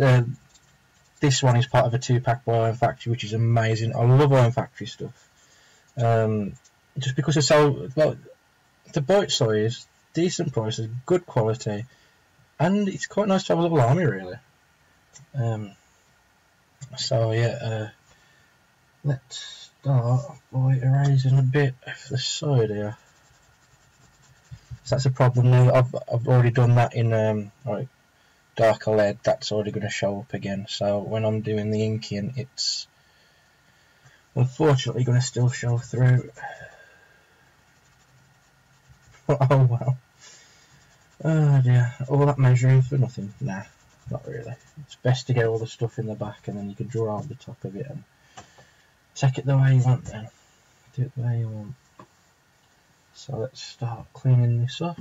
this one is part of a 2-pack by Iron Factory, which is amazing. I love Iron Factory stuff. Just because it's so the bite size, decent prices, good quality, and it's quite nice to have a little army, really. So yeah, let's start by erasing a bit of the side here. So that's a problem now. I've already done that in darker lead. That's already going to show up again. So when I'm doing the inking, it's unfortunately going to still show through. Oh well. Oh dear. All that measuring for nothing? Nah, not really. It's best to get all the stuff in the back, and then you can draw out the top of it and take it the way you want. Then do it the way you want. So let's start cleaning this up.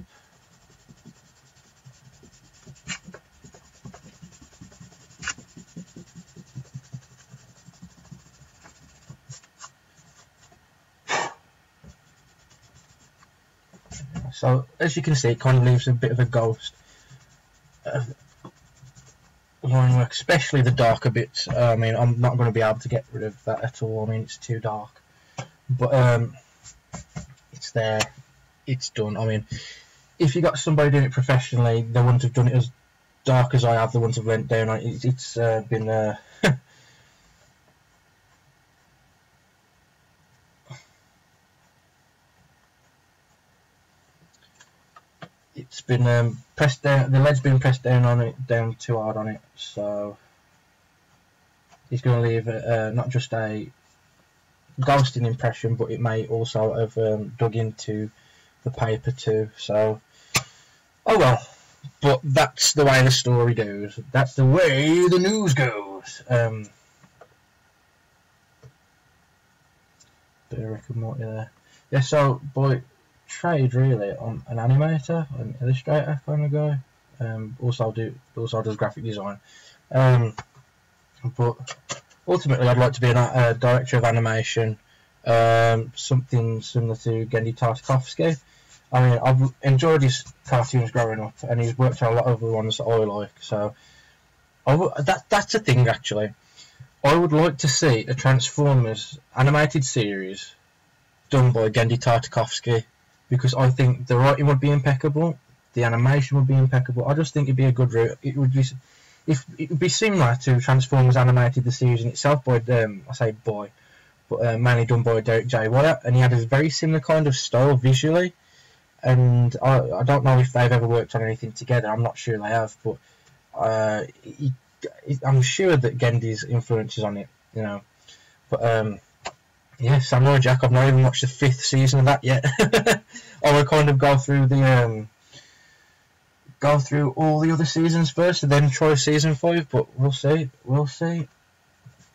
So as you can see, it kind of leaves a bit of a ghost line work, especially the darker bits. I mean, I'm not going to be able to get rid of that at all. I mean, it's too dark. But it's there, it's done. I mean, if you got somebody doing it professionally, they wouldn't have done it as dark as I have. They wouldn't have went down. It's been it's been pressed down. The lead's been pressed down on it, down too hard on it. So it's going to leave not just a ghosting impression, but it may also have dug into the paper too. So oh well, but that's the way the story goes. That's the way the news goes. Bit of Rick and Morty there. Yeah, so boy, trade really on an animator, an illustrator kind of guy. Also does graphic design. But ultimately, I'd like to be a director of animation, something similar to Genndy Tartakovsky. I mean, I've enjoyed his cartoons growing up, and he's worked on a lot of the ones that I like. So, that's a thing actually. I would like to see a Transformers animated series done by Genndy Tartakovsky, because I think the writing would be impeccable, the animation would be impeccable. I just think it'd be a good route. It would be similar to Transformers animated the series in itself by I say boy, but mainly done by Derek J. Wyatt, and he had a very similar kind of style visually. And I don't know if they've ever worked on anything together. I'm not sure they have, but I'm sure that Genndy's influence is on it, you know. But yeah, Samurai Jack. I've not even watched the 5th season of that yet. I will kind of go through all the other seasons first, and then try season 5. But we'll see. We'll see.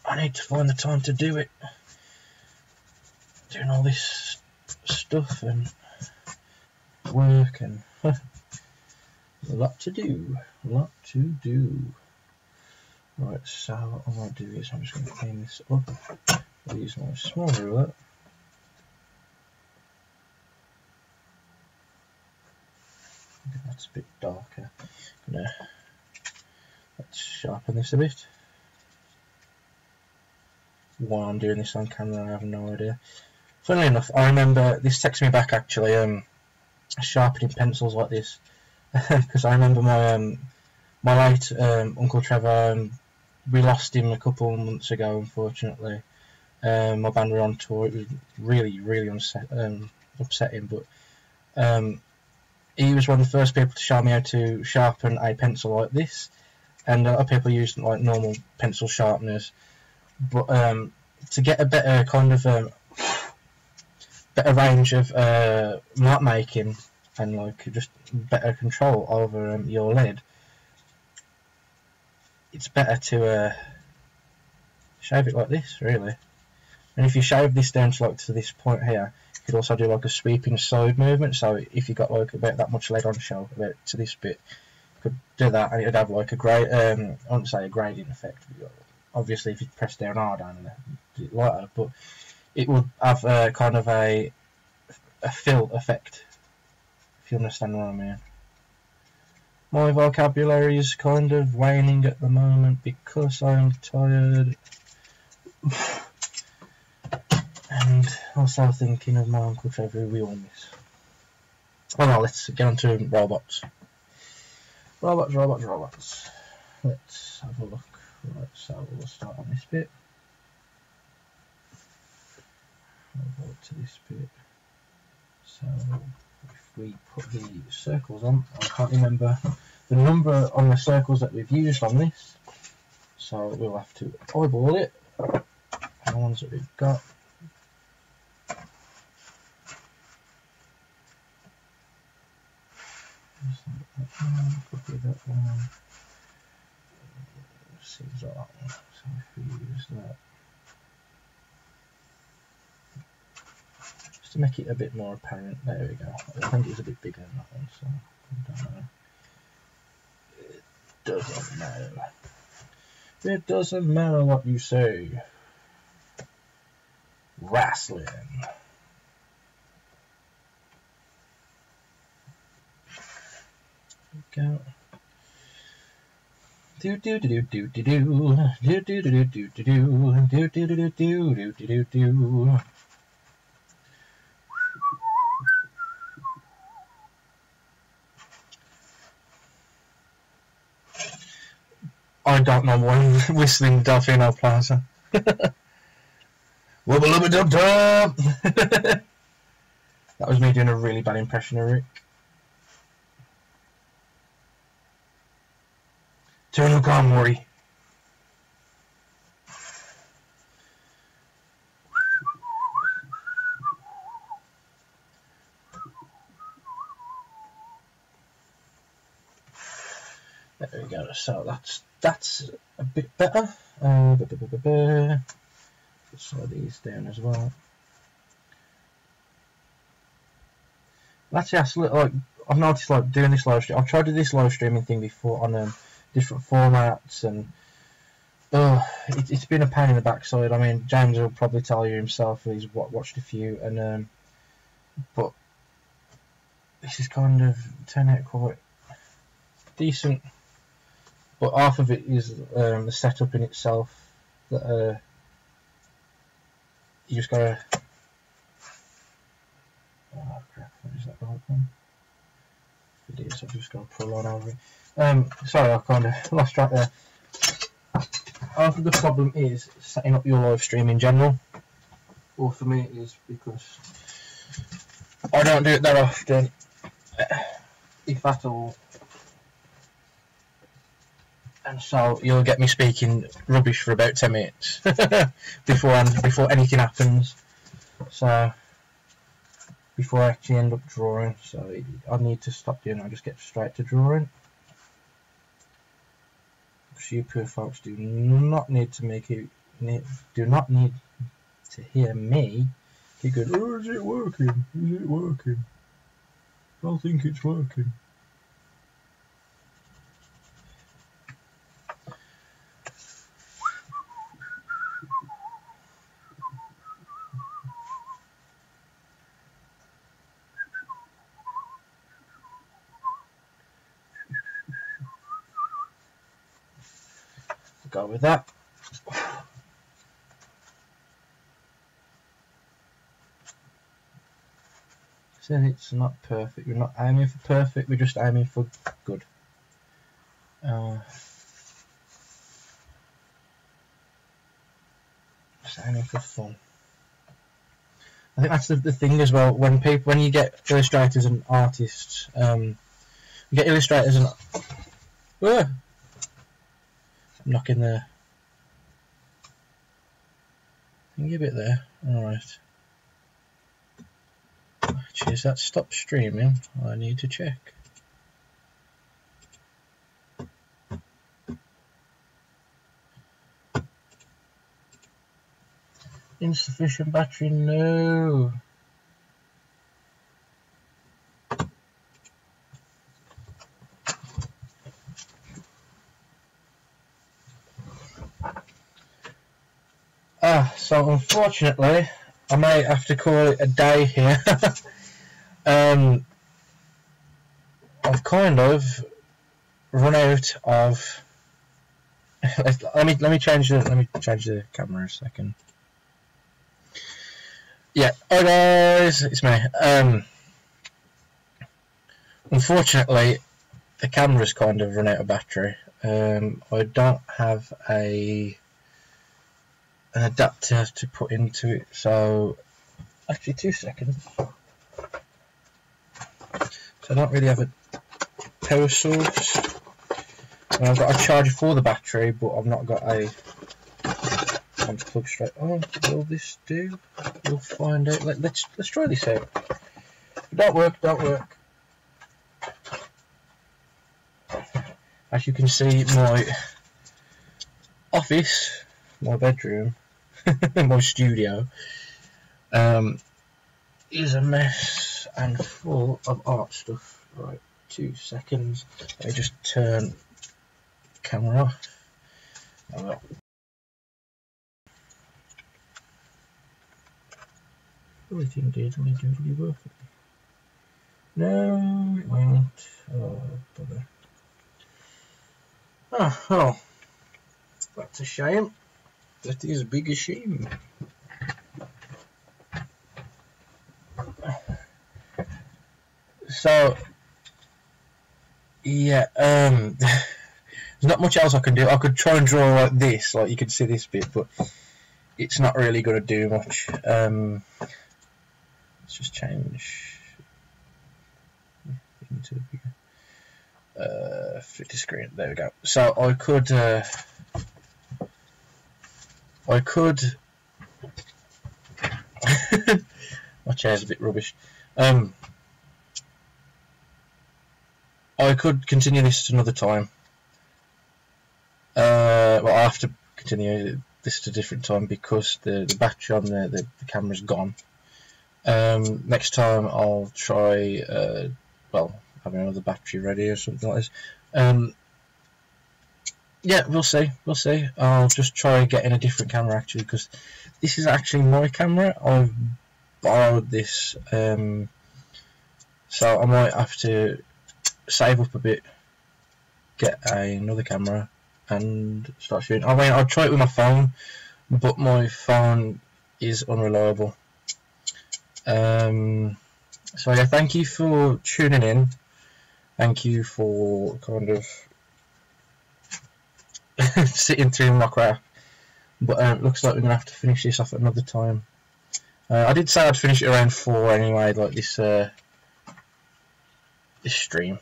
I need to find the time to do it. Doing all this stuff and work and a lot to do. Right, so what I'm going to do is I'm just going to clean this up. I'll use my small ruler. That's a bit darker. Let's sharpen this a bit. Why I'm doing this on camera, I have no idea. Funnily enough, I remember this takes me back actually. Sharpening pencils like this, because I remember my late Uncle Trevor. We lost him a couple of months ago, unfortunately. My band were on tour. It was really upsetting, but he was one of the first people to show me how to sharpen a pencil like this, and a lot of people use like normal pencil sharpeners, but to get a better kind of better range of mark making and like just better control over your lead, it's better to shave it like this, really. And if you shave this down to like to this point here, you could also do like a sweeping side movement. So if you got like about that much lead on show, about to this bit, you could do that, and it'd have like a great, I wouldn't say a gradient effect. Obviously, if you press down hard on it lighter, but it would have kind of a fill effect. If you understand what I mean. My vocabulary is kind of waning at the moment because I'm tired. And also thinking of my Uncle Trevor, who we all miss. Oh no, let's get on to robots. Robots. Let's have a look. Right, so we'll start on this bit. I'll go to this bit. So if we put the circles on, I can't remember the number on the circles that we've used on this, so we'll have to eyeball it. The ones that we've got. Could be that one. Seems like that one. So if we use that, just to make it a bit more apparent. There we go. I think it's a bit bigger than that one, so I don't know. It doesn't matter. It doesn't matter what you say. Wrestling. Go. Do do do do do do do do do do do do do do do do do do. I don't know why I'm whistling Delfino Plaza. Wubba lubba dub dub. That was me doing a really bad impression of Rick. Turn look on, Maury. There we go. So that's a bit better. Let's slow these down as well. Actually, like I've noticed, like doing this live stream. I've tried to do this live streaming thing before on different formats, and it's been a pain in the backside. I mean, James will probably tell you himself. He's watched a few, and but this is kind of turned out quite decent. But half of it is the setup in itself. That you just gotta. Oh crap! What is that right one? If it is, I've just got to pull on over it. Sorry, I kind of lost track there. Half of the problem is setting up your live stream in general, or for me it is because I don't do it that often, if at all. And so you'll get me speaking rubbish for about 10 minutes before anything happens. So before I actually end up drawing, so I need to stop doing it. I just get straight to drawing. Because you poor folks do not need to hear me He goes, oh, is it working? Is it working? I don't think it's working. Go with that. So it's not perfect. We're not aiming for perfect. We're just aiming for good. Just aiming for fun. I think that's the thing as well. When you get illustrators and artists, you get illustrators and I'm knocking the thingy bit there. All right. Cheers, that stopped streaming. I need to check. Insufficient battery, no. So unfortunately, I may have to call it a day here. I've kind of run out of. let me change the camera a second. Yeah, hi guys, it's me. Unfortunately, the camera's kind of run out of battery. I don't have an adapter to put into it, so actually 2 seconds. So I don't really have a power source. And I've got a charger for the battery, but I've not got a plug straight. Oh, will this do? We'll find out. Let's try this out. Don't work. As you can see, my office, my bedroom, my studio is a mess and full of art stuff. Right, 2 seconds. Let me just turn the camera off. Oh, well. Everything did really work. No, it won't. Oh, bother. Oh, well. That's a shame. That is a big shame. So, yeah, there's not much else I can do. I could try and draw like this, like you can see this bit, but it's not really going to do much. Let's just change into fit to screen. There we go. So I could my chair's a bit rubbish. I could continue this another time. Well, I have to continue this at a different time because the battery on the camera's gone. Next time I'll try well, having another battery ready or something like this. Yeah, we'll see. I'll just try getting a different camera actually, because this is actually my camera. I've borrowed this, so I might have to save up a bit, get another camera and start shooting. I mean, I'll try it with my phone, but my phone is unreliable. So yeah, thank you for tuning in. Thank you for kind of sitting through my crap. But it looks like we're gonna have to finish this off at another time. I did say I'd finish it around 4 anyway, like this this stream.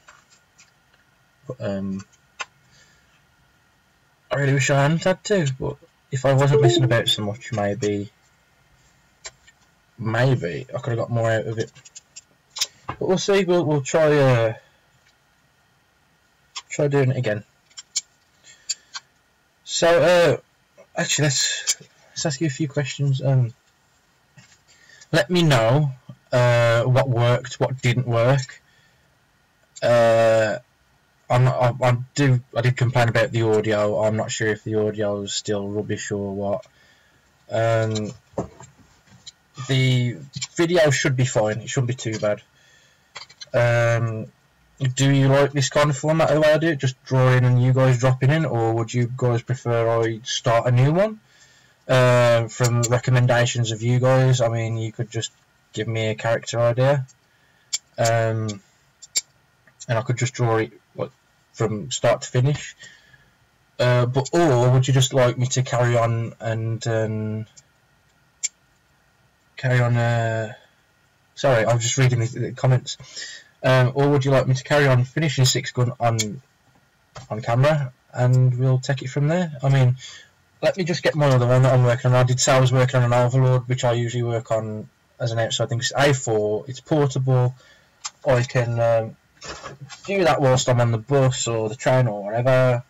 But I really wish I hadn't had to. But if I wasn't messing about so much, maybe I could have got more out of it. But we'll see. We'll try doing it again. So actually, let's ask you a few questions. let me know what worked, what didn't work. I did complain about the audio. I'm not sure if the audio is still rubbish or what. The video should be fine. It shouldn't be too bad. Do you like this kind of format, the way I do it? Just draw in and you guys dropping in, or would you guys prefer I start a new one from recommendations of you guys? I mean, you could just give me a character idea, and I could just draw it from start to finish. Or would you just like me to carry on and sorry, I'm just reading the comments. Or would you like me to carry on finishing SixGun on camera, and we'll take it from there? I mean, let me just get my other one that I'm working on. I did say I was working on an Overlord, which I usually work on as an outside thing. It's A4, it's portable. I can do that whilst I'm on the bus or the train or whatever.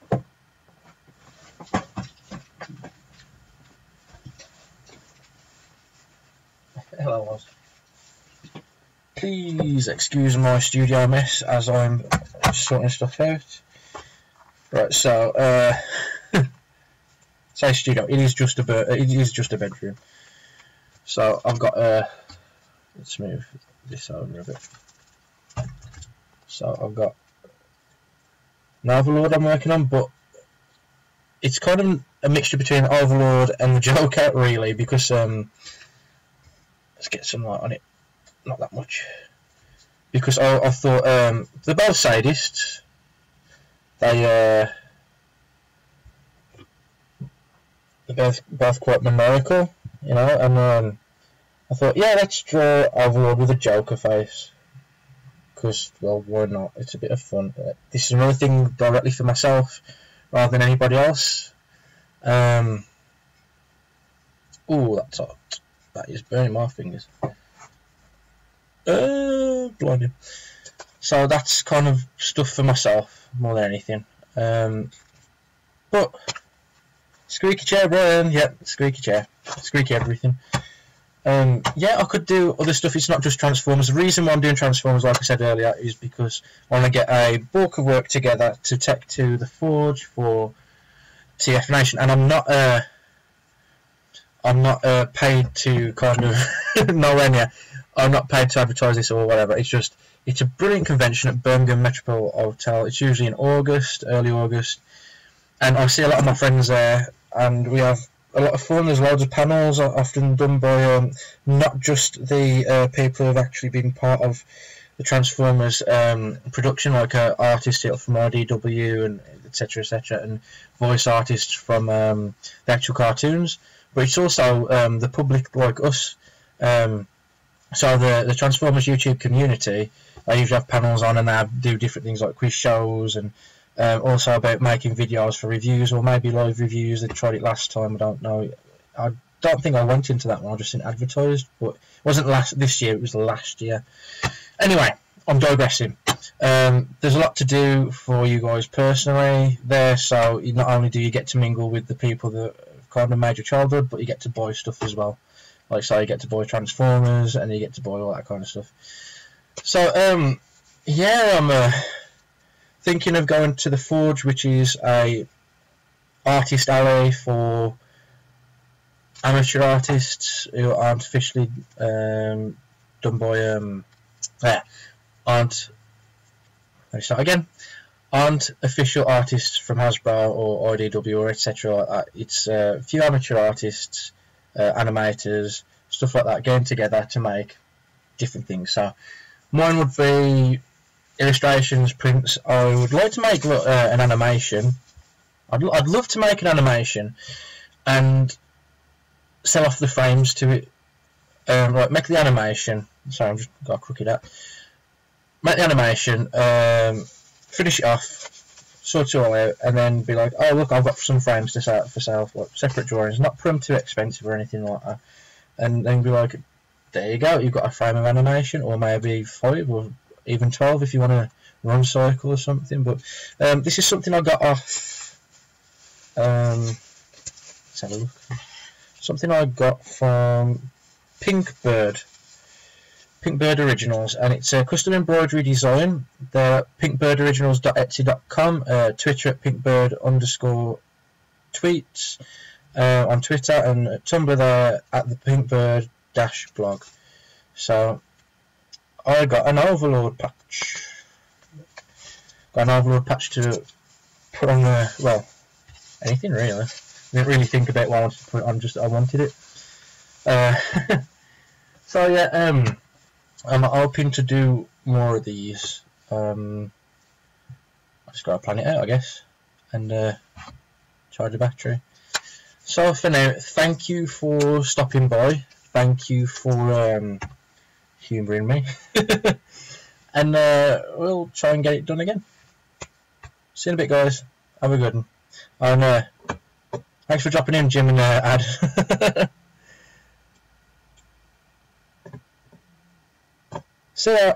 Hello, Oz. Please excuse my studio mess as I'm sorting stuff out. Right, so say studio. It is just a bedroom. So I've got let's move this over a bit. So I've got an Overlord I'm working on, but it's kind of a mixture between Overlord and the Joker, really, because let's get some light on it. Not that much, because I thought they're both sadists. They're both quite maniacal, you know. And I thought, yeah, let's draw Overlord with a Joker face, because, well, why not? It's a bit of fun. This is another thing directly for myself rather than anybody else. Oh, that's hot. That is burning my fingers. Blinded. So that's kind of stuff for myself more than anything. But squeaky chair, Brian. Yeah, squeaky chair, squeaky everything. Yeah, I could do other stuff. It's not just Transformers. The reason why I'm doing Transformers, like I said earlier, is because I want to get a bulk of work together to take to the Forge for TF Nation, and I'm not paid to kind of nowhere near. I'm not paid to advertise this or whatever. It's a brilliant convention at Birmingham Metropole Hotel. It's usually in August, early August, and I see a lot of my friends there, and we have a lot of fun. There's loads of panels, often done by not just the people who have actually been part of the Transformers production, like artists from IDW and etc., and voice artists from the actual cartoons. But it's also the public like us. So the Transformers YouTube community, I usually have panels on, and they do different things like quiz shows, and also about making videos for reviews, or maybe live reviews. They tried it last time, I don't know. I don't think I went into that one, I just didn't advertised, but it wasn't this year, it was last year. Anyway, I'm digressing. There's a lot to do for you guys personally there, so not only do you get to mingle with the people that have kind of made your childhood, but you get to buy stuff as well. Like, so you get to buy Transformers, and you get to buy all that kind of stuff. So, yeah, I'm thinking of going to the Forge, which is a artist alley for amateur artists who aren't officially done by aren't official artists from Hasbro or IDW or etc. It's a few amateur artists, animators, stuff like that, getting together to make different things. So mine would be illustrations, prints. I would like to make an animation. I'd love to make an animation and sell off the frames to it. Right, make the animation. Sorry, I'm just got a crooked up. Make the animation, finish it off, sort it all out, and then be like, oh look, I've got some frames to sell for sale, like separate drawings, not put them too expensive or anything like that, and then be like, there you go, you've got a frame of animation, or maybe 5 or even 12 if you want to run cycle or something. But this is something I got off, let's have a look, something I got from Pinkbird. Pinkbird Originals, and it's a custom embroidery design. They're at pinkbirdoriginals.etsy.com, Twitter at pinkbird_tweets, on Twitter, and Tumblr there at the pinkbird-blog. So I got an Overlord patch. Got an Overlord patch to put on the, well, anything really. Didn't really think about what I wanted to put on, just I wanted it. So yeah, I'm hoping to do more of these. I just gotta plan it out, I guess, and charge the battery. So for now, thank you for stopping by. Thank you for humouring me, and we'll try and get it done again. See you in a bit, guys. Have a good one. And thanks for dropping in, Jim and Ad. See ya.